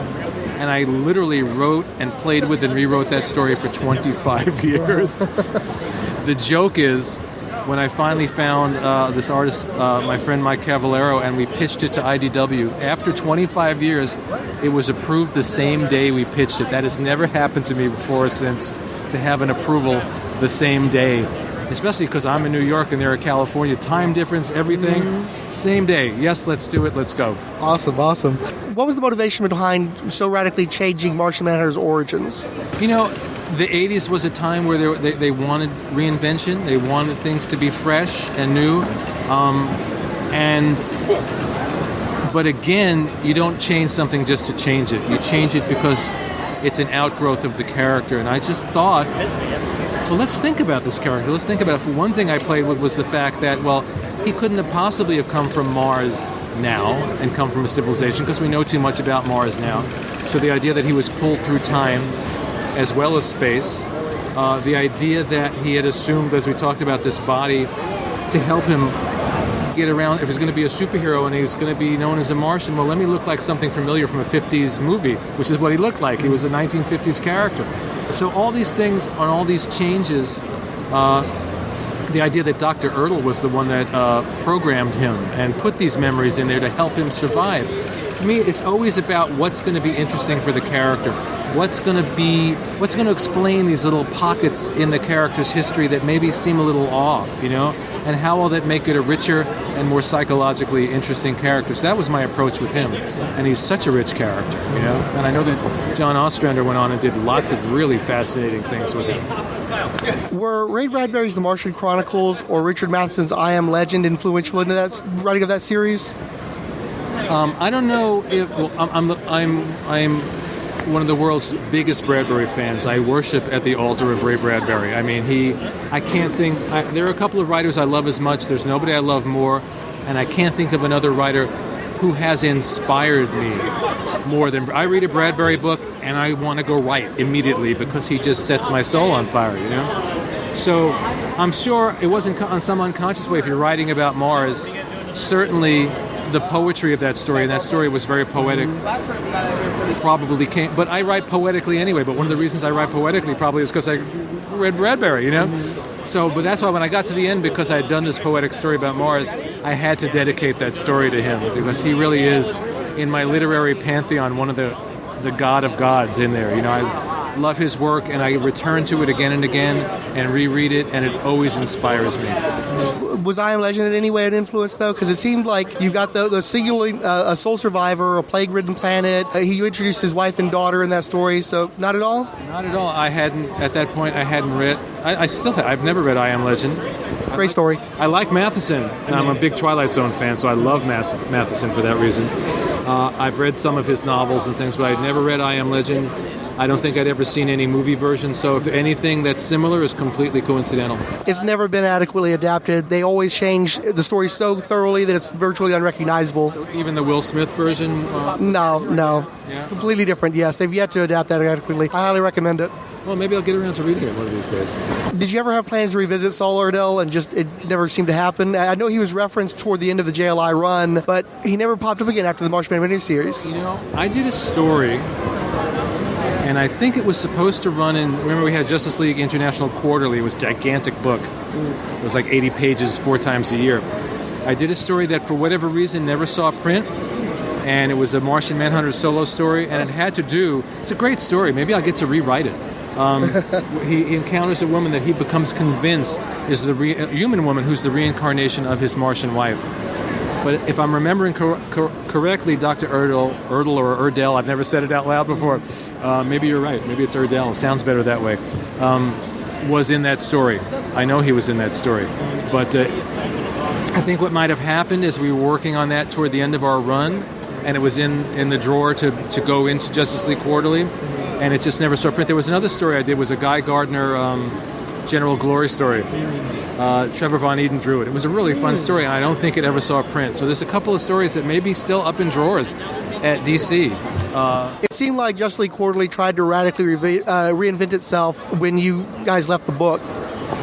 And I literally wrote and played with and rewrote that story for 25 years. The joke is, when I finally found this artist, my friend Mike Cavallero, and we pitched it to IDW, after 25 years, it was approved the same day we pitched it. That has never happened to me before or since, to have an approval the same day especially because I'm in New York and they're in California. Time difference, everything. Same day. Yes, let's do it. Let's go. Awesome. What was the motivation behind so radically changing Martian Manhunter's origins? You know, the 80s was a time where they wanted reinvention. They wanted things to be fresh and new. But again, you don't change something just to change it. You change it because it's an outgrowth of the character. And I just thought, well, let's think about this character. Let's think about it. For one thing I played with was the fact that, well, he couldn't have possibly have come from Mars now and come from a civilization because we know too much about Mars now. So the idea that he was pulled through time as well as space, the idea that he had assumed, as we talked about, this body to help him get around. If he's going to be a superhero and he's going to be known as a Martian, well, let me look like something familiar from a 50s movie, which is what he looked like. He was a 1950s character. So all these things and all these changes, the idea that Dr. Ertl was the one that programmed him and put these memories in there to help him survive. For me, it's always about what's going to be interesting for the character. What's going to explain these little pockets in the character's history that maybe seem a little off, and how will that make it a richer and more psychologically interesting character. So that was my approach with him, and he's such a rich character, and I know that John Ostrander went on and did lots of really fascinating things with him. Were Ray Bradbury's The Martian Chronicles or Richard Matheson's I Am Legend influential into that writing of that series? I don't know if I'm one of the world's biggest Bradbury fans. I worship at the altar of Ray Bradbury. I mean, there are a couple of writers I love as much. There's nobody I love more, and I can't think of another writer who has inspired me more than... I read a Bradbury book, and I want to go write immediately because he just sets my soul on fire, So I'm sure it wasn't on some unconscious way. If you're writing about Mars, certainly the poetry of that story, and that story was very poetic, probably came... But I write poetically anyway, but one of the reasons I write poetically probably is because I read Bradbury, So, but that's why when I got to the end, because I had done this poetic story about Mars, I had to dedicate that story to him, because he really is, in my literary pantheon, one of the god of gods in there. I love his work, and I return to it again and again and reread it, and it always inspires me. Was I Am Legend in any way an influence, though? Because it seemed like you got the singular, a sole survivor, a plague-ridden planet. He introduced his wife and daughter in that story, so not at all? Not at all. At that point, I hadn't read... I've never read I Am Legend. Great story. I like Matheson, and I'm a big Twilight Zone fan, so I love Matheson for that reason. I've read some of his novels and things, but I'd never read I Am Legend. I don't think I'd ever seen any movie version, so if anything that's similar is completely coincidental. It's never been adequately adapted. They always change the story so thoroughly that it's virtually unrecognizable. So even the Will Smith version? No. Yeah? Completely different, yes. They've yet to adapt that adequately. I highly recommend it. Well, maybe I'll get around to reading it one of these days. Did you ever have plans to revisit Saul Ardell and just it never seemed to happen? I know he was referenced toward the end of the JLI run, but he never popped up again after the Martian Manhunter series. I did a story, and I think it was supposed to run in... Remember, we had Justice League International Quarterly. It was a gigantic book. It was like 80 pages 4 times a year. I did a story that, for whatever reason, never saw print, and it was a Martian Manhunter solo story, and it had to do... It's a great story. Maybe I'll get to rewrite it. He encounters a woman that he becomes convinced is a human woman who's the reincarnation of his Martian wife. But if I'm remembering correctly, Dr. Erdl or Erdell, I've never said it out loud before. Maybe you're right. Maybe it's Erdell. It sounds better that way. Was in that story. I know he was in that story. But I think what might have happened is we were working on that toward the end of our run, and it was in the drawer to go into Justice League Quarterly, and it just never saw print. There was another story I did, was a Guy Gardner General Glory story. Trevor Von Eden drew it. It was a really fun story, and I don't think it ever saw print. So there's a couple of stories that may be still up in drawers at DC. It seemed like Justice League Quarterly tried to radically reinvent itself when you guys left the book.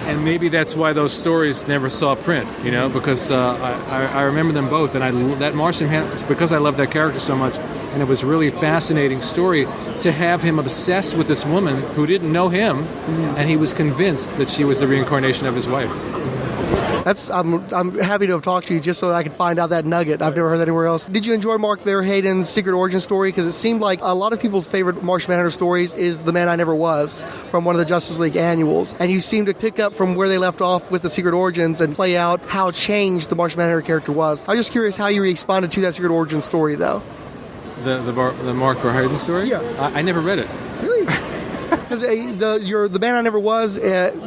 And maybe that's why those stories never saw print, because I remember them both. And that Martian Manhunter, because I love that character so much, and it was a really fascinating story to have him obsessed with this woman who didn't know him, and he was convinced that she was the reincarnation of his wife. I'm happy to have talked to you just so that I could find out that nugget. I've never heard that anywhere else. Did you enjoy Mark Verheiden's Secret Origin story? Because it seemed like a lot of people's favorite Martian Manhunter stories is The Man I Never Was from one of the Justice League annuals. And you seem to pick up from where they left off with the Secret Origins and play out how changed the Martian Manhunter character was. I was just curious how you responded to that Secret Origin story, though. The Mark Verheiden story? Yeah. I never read it. Really? Because the Man I Never Was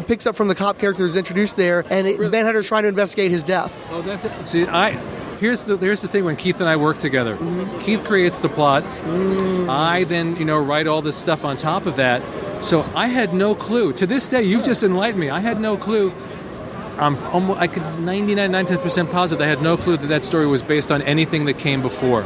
picks up from the cop character who's introduced there, and Manhunter's trying to investigate his death. Oh, that's it. See, here's the thing. When Keith and I work together, Keith creates the plot. I then write all this stuff on top of that. So I had no clue. To this day, you've just enlightened me. I had no clue. I could 99% positive I had no clue that story was based on anything that came before.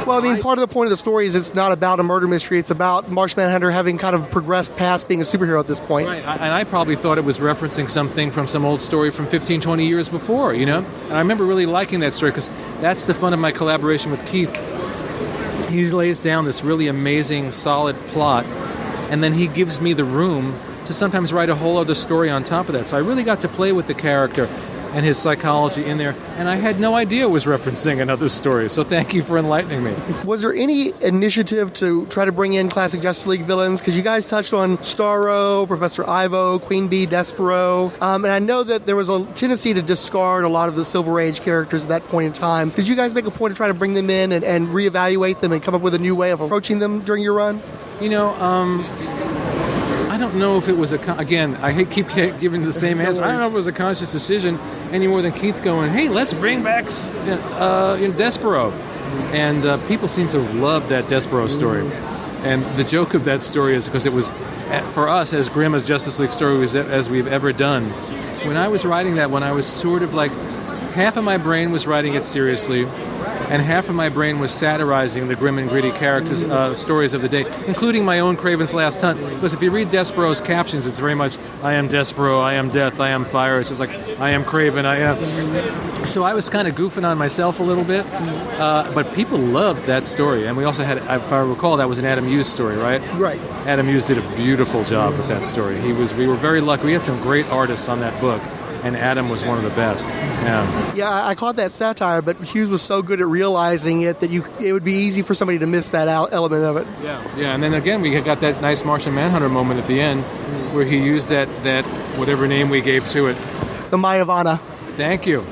Well, I mean, part of the point of the story is it's not about a murder mystery. It's about Martian Manhunter having kind of progressed past being a superhero at this point. Right, and I probably thought it was referencing something from some old story from 15, 20 years before, And I remember really liking that story because that's the fun of my collaboration with Keith. He lays down this really amazing, solid plot, and then he gives me the room to sometimes write a whole other story on top of that. So I really got to play with the character and his psychology in there, and I had no idea it was referencing another story, so thank you for enlightening me. Was there any initiative to try to bring in classic Justice League villains? Because you guys touched on Starro, Professor Ivo, Queen Bee, Despero, and I know that there was a tendency to discard a lot of the Silver Age characters at that point in time. Did you guys make a point to try to bring them in and reevaluate them and come up with a new way of approaching them during your run? I don't know if it was I keep giving the same answer. I don't know if it was a conscious decision any more than Keith going, hey, let's bring back Despero. And people seem to love that Despero story. And the joke of that story is because it was, for us, as grim as Justice League story as we've ever done. When I was writing that, when I was sort of like, half of my brain was writing it seriously, and half of my brain was satirizing the grim and gritty characters, stories of the day, including my own Craven's Last Hunt. Because if you read Despero's captions, it's very much, I am Despero, I am death, I am fire. It's just like, I am Craven, I am... So I was kind of goofing on myself a little bit, but people loved that story. And we also had, if I recall, that was an Adam Hughes story, right? Right. Adam Hughes did a beautiful job with that story. We were very lucky. We had some great artists on that book. And Adam was one of the best. Yeah, I caught that satire, but Hughes was so good at realizing it that it would be easy for somebody to miss that element of it. Yeah. And then again, we got that nice Martian Manhunter moment at the end where he used that whatever name we gave to it. The Mayavana. Thank you.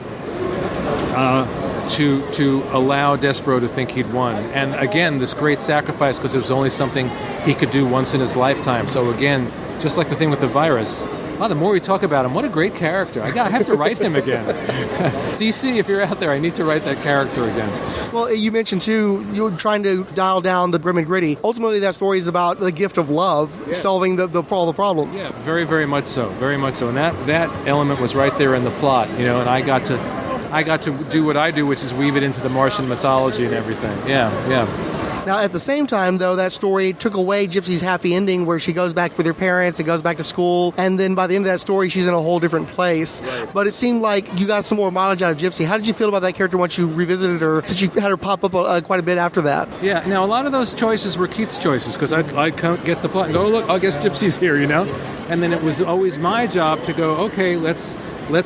To allow Despero to think he'd won. And again, this great sacrifice because it was only something he could do once in his lifetime. So again, just like the thing with the virus, the more we talk about him, what a great character. I have to write him again. DC, if you're out there, I need to write that character again. Well, you mentioned, too, you were trying to dial down the grim and gritty. Ultimately, that story is about the gift of love, solving all the problems. Yeah, very, very much so. Very much so. And that element was right there in the plot, and I got to do what I do, which is weave it into the Martian mythology and everything. Yeah. Now, at the same time, though, that story took away Gypsy's happy ending where she goes back with her parents and goes back to school, and then by the end of that story, she's in a whole different place. Right. But it seemed like you got some more mileage out of Gypsy. How did you feel about that character once you revisited her, since you had her pop up quite a bit after that? Yeah, now, a lot of those choices were Keith's choices, because I'd get the plot and go, look, I guess Gypsy's here, And then it was always my job to go, okay, let's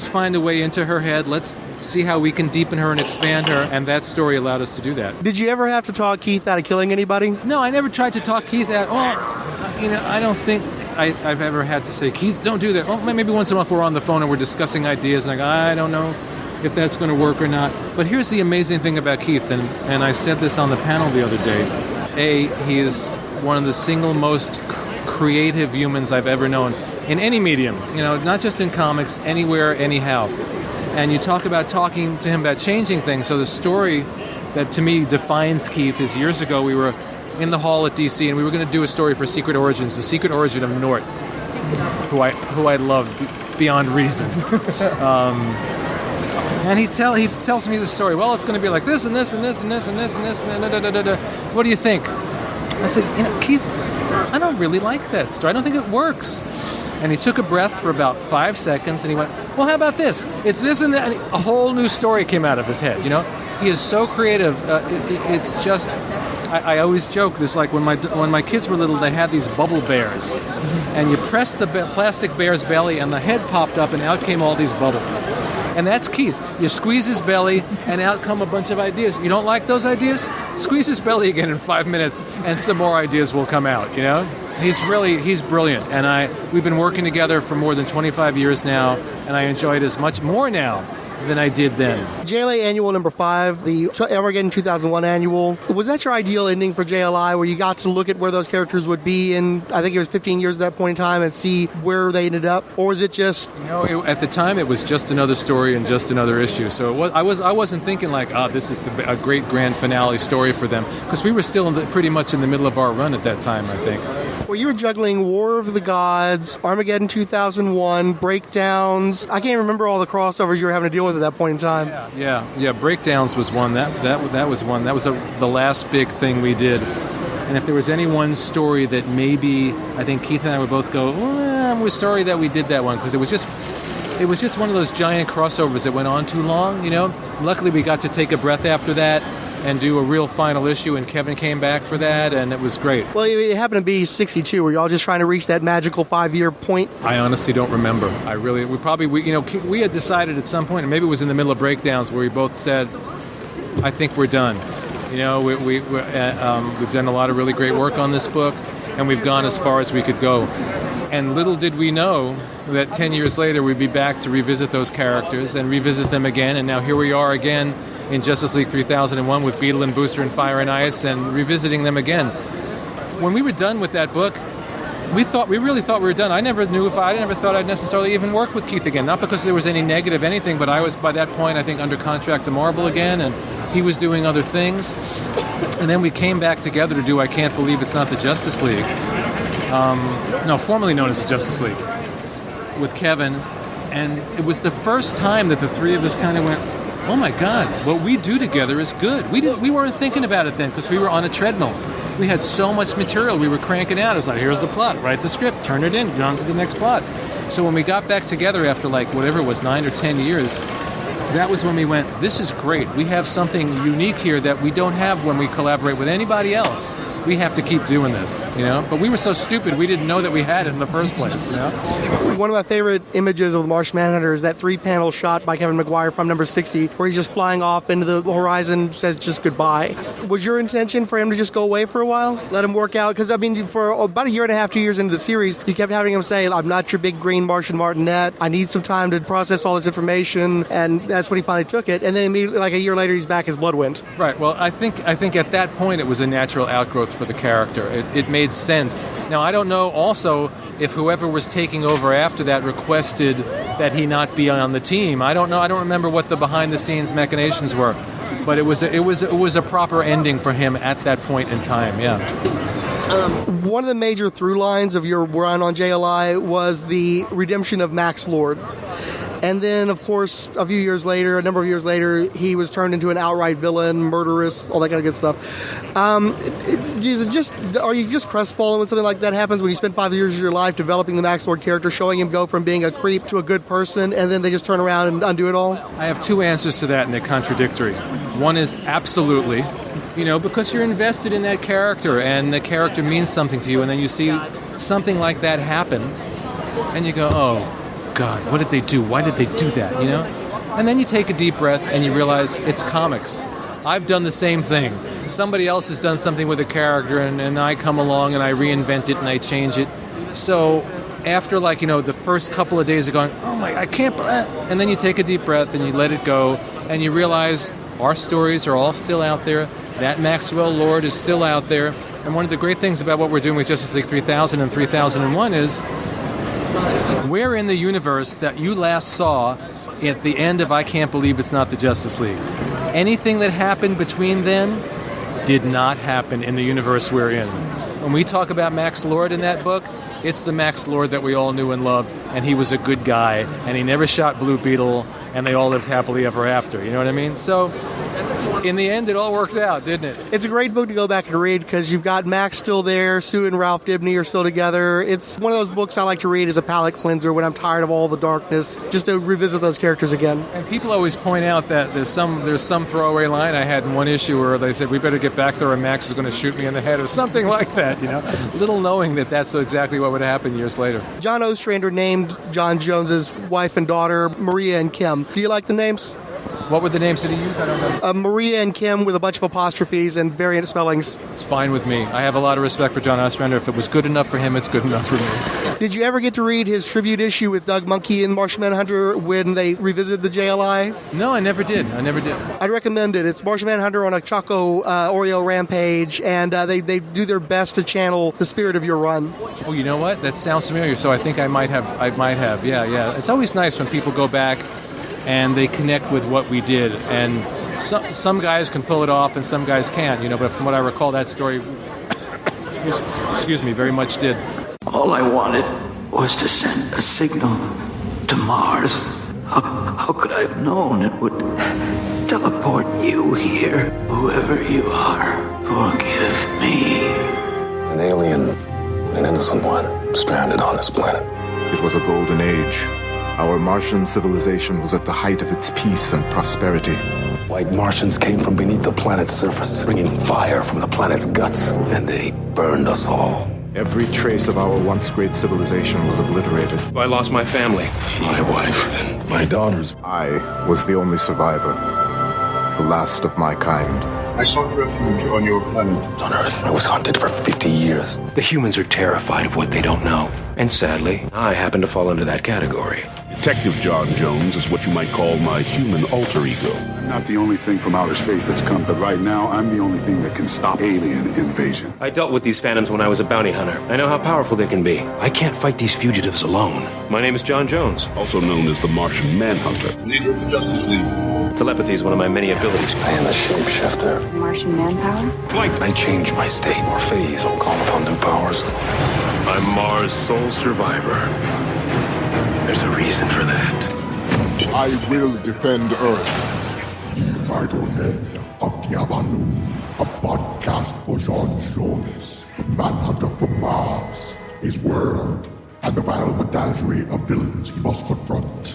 find a way into her head, let's see how we can deepen her and expand her, and that story allowed us to do that. Did you ever have to talk Keith out of killing anybody? No, I never tried to talk Keith out. I don't think I've ever had to say, Keith, don't do that. Well, maybe once in a while we're on the phone and we're discussing ideas, and I go, I don't know if that's going to work or not. But here's the amazing thing about Keith, and I said this on the panel the other day. He is one of the single most creative humans I've ever known in any medium, not just in comics, anywhere, anyhow. And you talk about talking to him about changing things. So the story that to me defines Keith is years ago we were in the hall at DC and we were going to do a story for Secret Origins, the Secret Origin of Nort, who I love beyond reason. And he tells me the story. Well, it's going to be like this and this and this and this and this and this and da-da-da-da-da. What do you think? I said, Keith, I don't really like that story. I don't think it works. And he took a breath for about 5 seconds, and he went, well, how about this? It's this and that. And a whole new story came out of his head, He is so creative. It's just, I always joke, there's like when my kids were little, they had these bubble bears. And you pressed the plastic bear's belly, and the head popped up, and out came all these bubbles. And that's Keith. You squeeze his belly, and out come a bunch of ideas. You don't like those ideas? Squeeze his belly again in 5 minutes, and some more ideas will come out, you know? He's brilliant. And we've been working together for more than 25 years now, and I enjoy it as much more now than I did then. JLA Annual number 5, the Armageddon 2001 Annual. Was that your ideal ending for JLI, where you got to look at where those characters would be in, I think it was 15 years at that point in time, and see where they ended up? Or was it just... At the time, it was just another story and just another issue. So I wasn't thinking like, this is a great grand finale story for them, because we were still pretty much in the middle of our run at that time, I think. Well, you were juggling War of the Gods, Armageddon 2001, Breakdowns. I can't remember all the crossovers you were having to deal with at that point in time. Yeah. Breakdowns was one. That was one. That was the last big thing we did. And if there was any one story that maybe I think Keith and I would both go, we're sorry that we did that one, because it was just one of those giant crossovers that went on too long. You know. Luckily, we got to take a breath after that and do a real final issue, and Kevin came back for that, and it was great. Well, it happened to be 62. Were you all just trying to reach that magical 5-year point? I honestly don't remember. We had decided at some point, and maybe it was in the middle of Breakdowns, where we both said, I think we're done. You know, we've done a lot of really great work on this book, and we've gone as far as we could go. And little did we know that 10 years later we'd be back to revisit those characters and revisit them again, and now here we are again in Justice League 3001 with Beetle and Booster and Fire and Ice, and revisiting them again. When we were done with that book, we really thought we were done. I never thought I'd necessarily even work with Keith again. Not because there was any negative anything, but I was by that point, I think, under contract to Marvel again, and he was doing other things. And then we came back together to do I Can't Believe It's Not the Justice League. Formerly known as the Justice League, with Kevin. And it was the first time that the three of us kind of went, oh my God, what we do together is good. We weren't thinking about it then because we were on a treadmill. We had so much material we were cranking out. It was like, here's the plot, write the script, turn it in, on to the next plot. So when we got back together after whatever it was, 9 or 10 years, that was when we went, this is great. We have something unique here that we don't have when we collaborate with anybody else. We have to keep doing this, you know? But we were so stupid, we didn't know that we had it in the first place, you know? One of my favorite images of the Martian Manhunter is that 3-panel shot by Kevin Maguire from number 60, where he's just flying off into the horizon, says just goodbye. Was your intention for him to just go away for a while? Let him work out? Because, for about a year and a half, 2 years into the series, you kept having him say, I'm not your big green Martian martinet. I need some time to process all this information. And that's when he finally took it. And then immediately, a year later, he's back as Bloodwind. Right. Well, I think at that point, it was a natural outgrowth for the character. It made sense. Now, I don't know also if whoever was taking over after that requested that he not be on the team. I don't know. I don't remember what the behind-the-scenes machinations were, but it was a proper ending for him at that point in time. Yeah. One of the major through lines of your run on JLI was the redemption of Max Lord. And then, of course, a number of years later, he was turned into an outright villain, murderous, all that kind of good stuff. Are you just crestfallen when something like that happens, when you spend 5 years of your life developing the Max Lord character, showing him go from being a creep to a good person, and then they just turn around and undo it all? I have two answers to that, and they're contradictory. One is absolutely, because you're invested in that character, and the character means something to you, and then you see something like that happen, and you go, oh, God, what did they do? Why did they do that, And then you take a deep breath and you realize it's comics. I've done the same thing. Somebody else has done something with a character and I come along and I reinvent it and I change it. So after the first couple of days of going, oh my, I can't, and then you take a deep breath and you let it go and you realize our stories are all still out there. That Maxwell Lord is still out there. And one of the great things about what we're doing with Justice League 3000 and 3001 is we're in the universe that you last saw at the end of I Can't Believe It's Not the Justice League. Anything that happened between then did not happen in the universe we're in. When we talk about Max Lord in that book, it's the Max Lord that we all knew and loved, and he was a good guy, and he never shot Blue Beetle, and they all lived happily ever after. You know what I mean? So In the end, it all worked out, didn't it? It's a great book to go back and read because you've got Max still there, Sue and Ralph Dibny are still together. It's one of those books I like to read as a palate cleanser when I'm tired of all the darkness, just to revisit those characters again. And people always point out that there's some throwaway line I had in one issue where they said, we better get back there or Max is going to shoot me in the head or something like that, little knowing that that's exactly what would happen years later. John Ostrander named John Jones's wife and daughter Maria and Kim. Do you like the names? What were the names that he used? I don't know. Maria and Kim with a bunch of apostrophes and variant spellings. It's fine with me. I have a lot of respect for John Ostrander. If it was good enough for him, it's good enough for me. Did you ever get to read his tribute issue with Doug Monkey and Martian Manhunter when they revisited the JLI? No, I never did. I'd recommend it. It's Martian Manhunter on a Choco Oreo rampage, and they do their best to channel the spirit of your run. Oh, you know what? That sounds familiar, so I think I might have. Yeah. It's always nice when people go back and they connect with what we did. And some guys can pull it off and some guys can't, but from what I recall, that story, excuse me, very much did. All I wanted was to send a signal to Mars. How could I have known it would teleport you here? Whoever you are, forgive me. An alien, an innocent one, stranded on this planet. It was a golden age. Our Martian civilization was at the height of its peace and prosperity. White Martians came from beneath the planet's surface, bringing fire from the planet's guts, and they burned us all. Every trace of our once great civilization was obliterated. I lost my family. My wife and my daughters. I was the only survivor, the last of my kind. I sought refuge on your planet. On Earth, I was hunted for 50 years. The humans are terrified of what they don't know. And sadly, I happen to fall into that category. Detective John Jones is what you might call my human alter ego. I'm not the only thing from outer space that's come, but right now, I'm the only thing that can stop alien invasion. I dealt with these phantoms when I was a bounty hunter. I know how powerful they can be. I can't fight these fugitives alone. My name is John Jones. Also known as the Martian Manhunter. Leader of the Justice League. Telepathy is one of my many abilities. I am a shapeshifter. Martian manpower? Flight. I change my state or phase or call upon new powers. I'm Mars' sole survivor. There's a reason for that. I will defend Earth. Title Head of Diablo, a podcast for John Jones, the Manhunter from Mars, his world, and the vile menagerie of villains he must confront.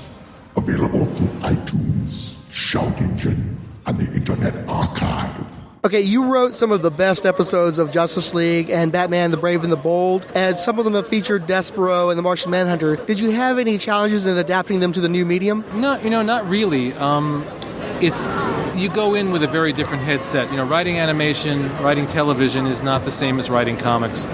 Available through iTunes, Shout Engine, and the Internet Archive. Okay, you wrote some of the best episodes of Justice League and Batman the Brave and the Bold, and some of them have featured Despero and the Martian Manhunter. Did you have any challenges in adapting them to the new medium? No, not really. You go in with a very different headset. Writing animation, writing television is not the same as writing comics.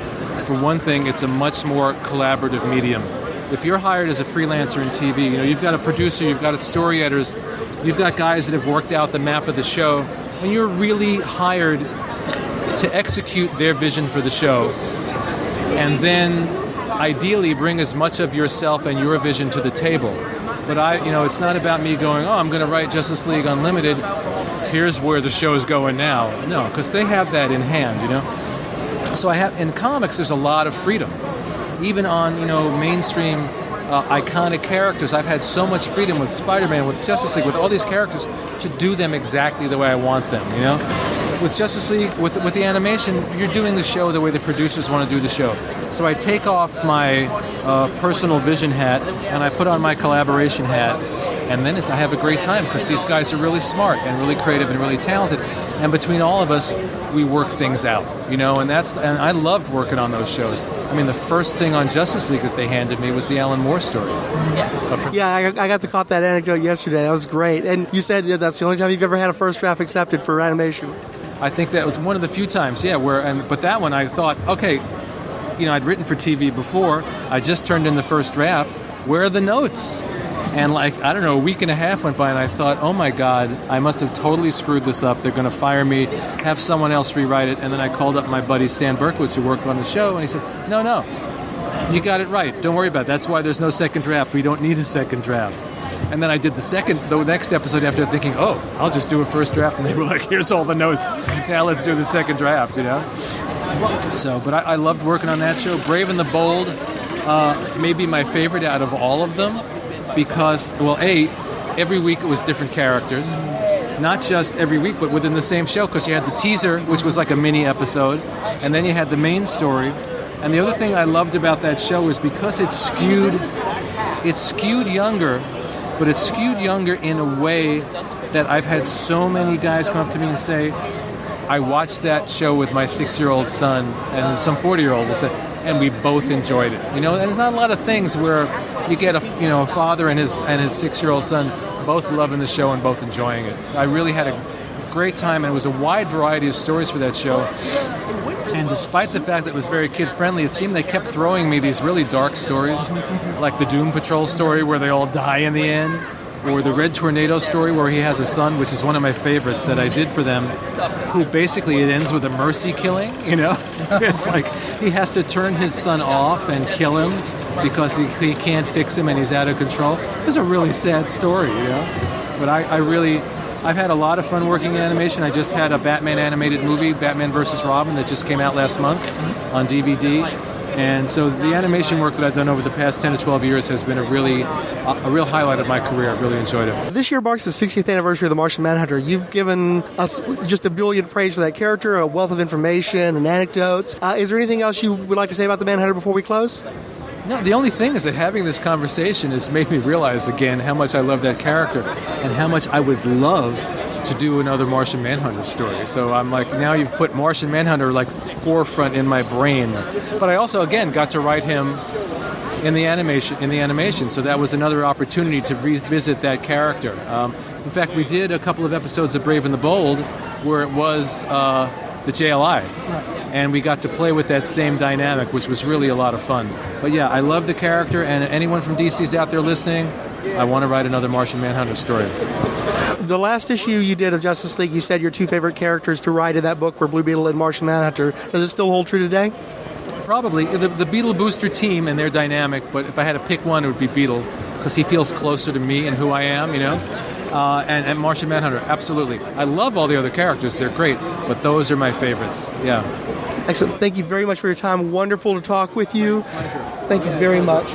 For one thing, it's a much more collaborative medium. If you're hired as a freelancer in TV, you've got a producer, you've got story editors, you've got guys that have worked out the map of the show, and you're really hired to execute their vision for the show and then ideally bring as much of yourself and your vision to the table. But it's not about me going, I'm going to write Justice League Unlimited, here's where the show's going now. No, because they have that in hand, So in comics, there's a lot of freedom. Even on, mainstream iconic characters, I've had so much freedom with Spider-Man, with Justice League, with all these characters, to do them exactly the way I want them, With Justice League, with the animation, you're doing the show the way the producers want to do the show. So I take off my personal vision hat, and I put on my collaboration hat, and then I have a great time, because these guys are really smart, and really creative, and really talented, and between all of us, we work things out, and I loved working on those shows. I mean, the first thing on Justice League that they handed me was the Alan Moore story. Yeah, I got to caught that anecdote yesterday. That was great. And you said that's the only time you've ever had a first draft accepted for animation. I think that was one of the few times, but that one I thought, okay, I'd written for TV before. I just turned in the first draft. Where are the notes? And a week and a half went by, and I thought, oh my God, I must have totally screwed this up. They're going to fire me, have someone else rewrite it. And then I called up my buddy Stan Berkowitz, who worked on the show, and he said, no, you got it right. Don't worry about it. That's why there's no second draft. We don't need a second draft. And then I did the next episode after thinking, I'll just do a first draft. And they were like, here's all the notes. Now let's do the second draft, So, but I loved working on that show. Brave and the Bold, maybe my favorite out of all of them. Because, every week it was different characters. not just every week, but within the same show, because you had the teaser, which was like a mini episode, and then you had the main story. And the other thing I loved about that show was because it skewed younger, but it skewed younger in a way that I've had so many guys come up to me and say, I watched that show with my 6-year-old son, and some 40-year-old will say, and we both enjoyed it. And there's not a lot of things where you get a father and his 6-year-old son both loving the show and both enjoying it. I really had a great time, and it was a wide variety of stories for that show. And despite the fact that it was very kid-friendly, it seemed they kept throwing me these really dark stories, like the Doom Patrol story where they all die in the end, or the Red Tornado story where he has a son, which is one of my favorites that I did for them, who basically it ends with a mercy killing, It's like he has to turn his son off and kill him because he can't fix him and he's out of control. It was a really sad story, But I've had a lot of fun working in animation. I just had a Batman animated movie, Batman vs. Robin, that just came out last month on DVD. And so the animation work that I've done over the past 10 to 12 years has been a real highlight of my career. I've really enjoyed it. This year marks the 60th anniversary of The Martian Manhunter. You've given us just a billion praise for that character, a wealth of information and anecdotes. Is there anything else you would like to say about the Manhunter before we close? No, the only thing is that having this conversation has made me realize again how much I love that character and how much I would love to do another Martian Manhunter story. So I'm like, now you've put Martian Manhunter like forefront in my brain. But I also, again, got to write him in the animation. So that was another opportunity to revisit that character. In fact, we did a couple of episodes of Brave and the Bold where it was the JLI. And we got to play with that same dynamic, which was really a lot of fun. But yeah, I love the character, and anyone from DC's out there listening, I want to write another Martian Manhunter story. The last issue you did of Justice League, you said your two favorite characters to write in that book were Blue Beetle and Martian Manhunter. Does it still hold true today? Probably. The Beetle Booster team and their dynamic, but if I had to pick one, it would be Beetle, because he feels closer to me and who I am, and Martian Manhunter, absolutely. I love all the other characters. They're great, but those are my favorites. Yeah. Excellent. Thank you very much for your time. Wonderful to talk with you. Thank you very much.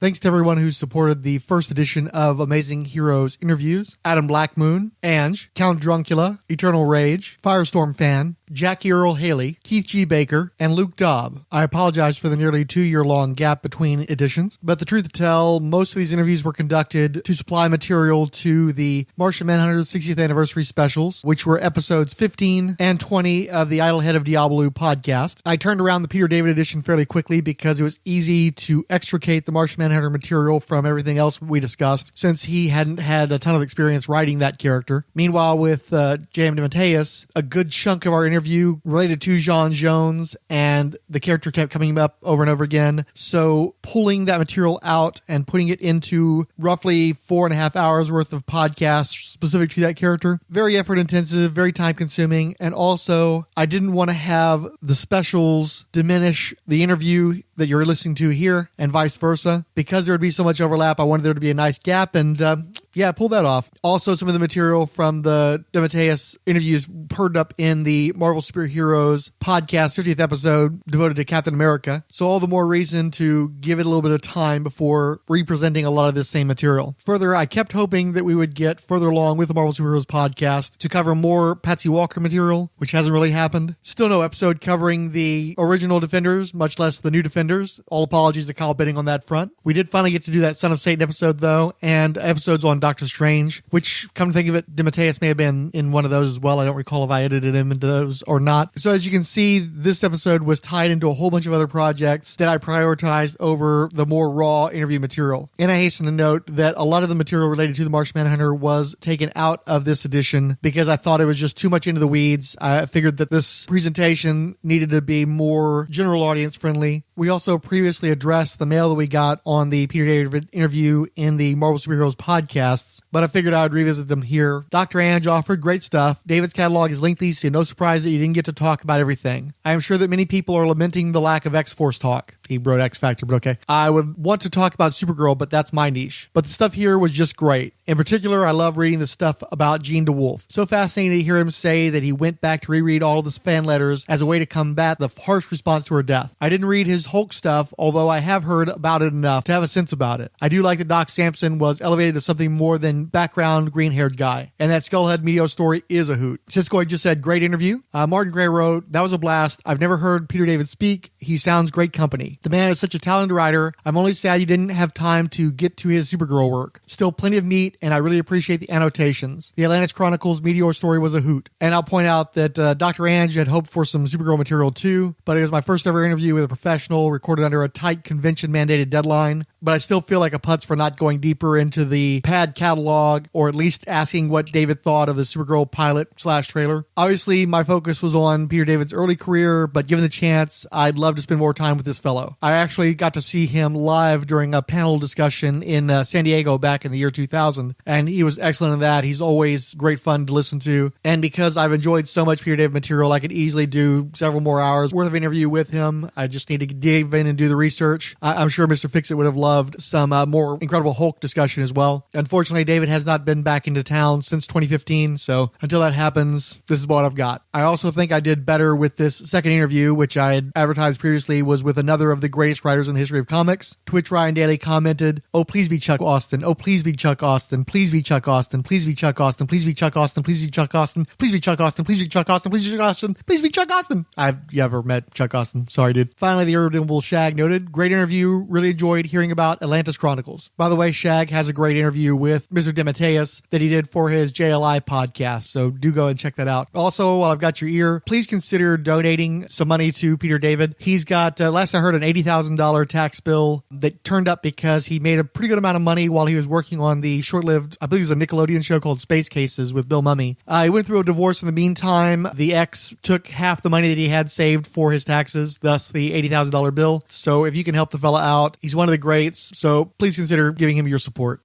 Thanks to everyone who supported the first edition of Amazing Heroes interviews. Adam Blackmoon, Ange, Count Druncula, Eternal Rage, Firestorm Fan, Jackie Earl Haley, Keith G. Baker, and Luke Dobb. I apologize for the nearly 2-year-long gap between editions, but the truth to tell, most of these interviews were conducted to supply material to the Martian Manhunter 60th Anniversary specials, which were episodes 15 and 20 of the Idlehead of Diablo podcast. I turned around the Peter David edition fairly quickly because it was easy to extricate the Martian Manhunter material from everything else we discussed, since he hadn't had a ton of experience writing that character. Meanwhile, with J.M. DeMatteis, a good chunk of our interview related to J'onn J'onzz, and the character kept coming up over and over again. So pulling that material out and putting it into roughly 4.5 hours worth of podcasts specific to that character, very effort intensive, very time consuming, and also I didn't want to have the specials diminish the interview that you're listening to here and vice versa. Because there would be so much overlap, I wanted there to be a nice gap, and pull that off. Also, some of the material from the DeMatteis interviews paired up in the Marvel Superheroes podcast 50th episode devoted to Captain America. So all the more reason to give it a little bit of time before representing a lot of this same material. Further, I kept hoping that we would get further along with the Marvel Superheroes podcast to cover more Patsy Walker material, which hasn't really happened. Still no episode covering the original Defenders, much less the new Defenders. All apologies to Kyle Bidding on that front. We did finally get to do that Son of Satan episode, though, and episodes on Doctor Strange, which, come to think of it, DeMatteis may have been in one of those as well. I don't recall if I edited him into those or not. So as you can see, this episode was tied into a whole bunch of other projects that I prioritized over the more raw interview material. And I hasten to note that a lot of the material related to the Martian Manhunter was taken out of this edition because I thought it was just too much into the weeds. I figured that this presentation needed to be more general audience friendly. We also previously addressed the mail that we got on the Peter David interview in the Marvel Superheroes podcasts, but I figured I would revisit them here. Dr. Ange offered great stuff. David's catalog is lengthy, so no surprise that you didn't get to talk about everything. I am sure that many people are lamenting the lack of X-Force talk. He wrote X Factor, but okay. I would want to talk about Supergirl, but that's my niche. But the stuff here was just great. In particular, I love reading the stuff about Jean DeWolf. So fascinating to hear him say that he went back to reread all of his fan letters as a way to combat the harsh response to her death. I didn't read his Hulk stuff, although I have heard about it enough to have a sense about it. I do like that Doc Samson was elevated to something more than background green-haired guy. And that Skullhead Meteor story is a hoot. Cisco just said, great interview. Martin Gray wrote, that was a blast. I've never heard Peter David speak. He sounds great company. The man is such a talented writer. I'm only sad he didn't have time to get to his Supergirl work. Still plenty of meat, and I really appreciate the annotations. The Atlantis Chronicles Meteor story was a hoot. And I'll point out that Dr. Ange had hoped for some Supergirl material too, but it was my first ever interview with a professional recorded under a tight convention-mandated deadline. But I still feel like a putz for not going deeper into the pad catalog, or at least asking what David thought of the Supergirl pilot/trailer. Obviously, my focus was on Peter David's early career, but given the chance, I'd love to spend more time with this fellow. I actually got to see him live during a panel discussion in San Diego back in the year 2000, and he was excellent in that. He's always great fun to listen to, and because I've enjoyed so much Peter David material, I could easily do several more hours worth of interview with him. I just need to dive in and do the research. I'm sure Mr. Fixit would have loved some more Incredible Hulk discussion as well. Unfortunately, David has not been back into town since 2015, so until that happens, this is what I've got. I also think I did better with this second interview, which I had advertised previously was with another of the greatest writers in the history of comics. Twitch Ryan Daly commented, "Oh, please be Chuck Austin. Oh, please be Chuck Austin. Please be Chuck Austin. Please be Chuck Austin. Please be Chuck Austin. Please be Chuck Austin. Please be Chuck Austin. Please be Chuck Austin. Please be Chuck Austin. Please be Chuck Austin." I've never met Chuck Austin. Sorry, dude. Finally, the Irredeemable Shag noted, great interview. Really enjoyed hearing about Atlantis Chronicles. By the way, Shag has a great interview with Mr. DeMatteis that he did for his JLI podcast, so do go and check that out. Also, while I've got your ear, please consider donating some money to Peter David. He's got, last I heard, an $80,000 tax bill that turned up because he made a pretty good amount of money while he was working on the short-lived, I believe it was a Nickelodeon show called Space Cases with Bill Mumy. He went through a divorce in the meantime. The ex took half the money that he had saved for his taxes, thus the $80,000 bill. So if you can help the fella out, he's one of the greats, so please consider giving him your support.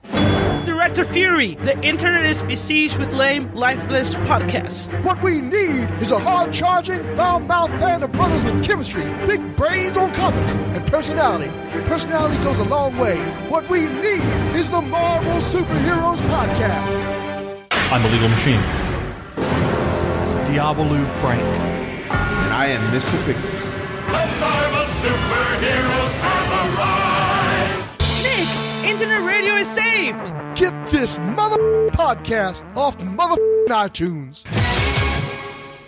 Director Fury, the internet is besieged with lame, lifeless podcasts. What we need is a hard-charging, foul-mouthed band of brothers with chemistry, big brains on comics, and personality. Personality goes a long way. What we need is the Marvel Superheroes Podcast. I'm the legal machine. Diabolu Frank. And I am Mr. Fixit. The Marvel Superheroes have arrived! Nick, internet radio is saved! Get this podcast off iTunes.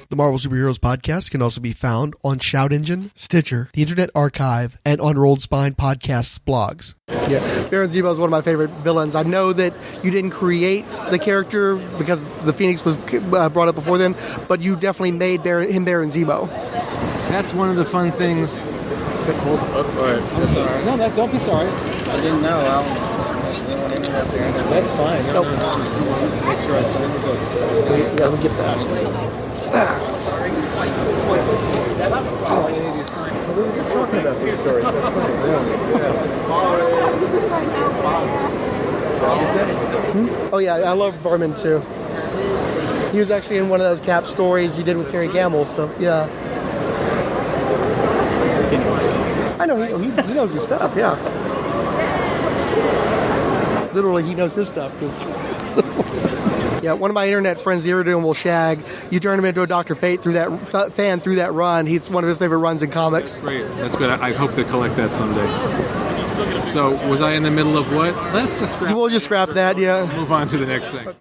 The Marvel Superheroes Podcast can also be found on Shout Engine, Stitcher, the Internet Archive, and on Rolled Spine Podcasts blogs. Yeah, Baron Zemo is one of my favorite villains. I know that you didn't create the character because the Phoenix was brought up before then, but you definitely made him Baron Zemo. That's one of the fun things. I'm sorry. No, don't be sorry. I didn't know. That's fine. No. Make sure I sign the books. Yeah, let me get that. We were just talking about these stories. That's funny. Oh yeah, I love Varman too. He was actually in one of those Cap stories you did with Gary Gamble. So yeah. I know he knows his stuff. Yeah. Literally, he knows his stuff because. Yeah, one of my internet friends, the Irredeemable Shag, you turned him into a Dr. Fate through that fan through that run. He's one of his favorite runs in comics. Great, that's good. I hope to collect that someday. So, was I in the middle of what? Let's just scrap. We'll just scrap that. Yeah. Move on to the next thing.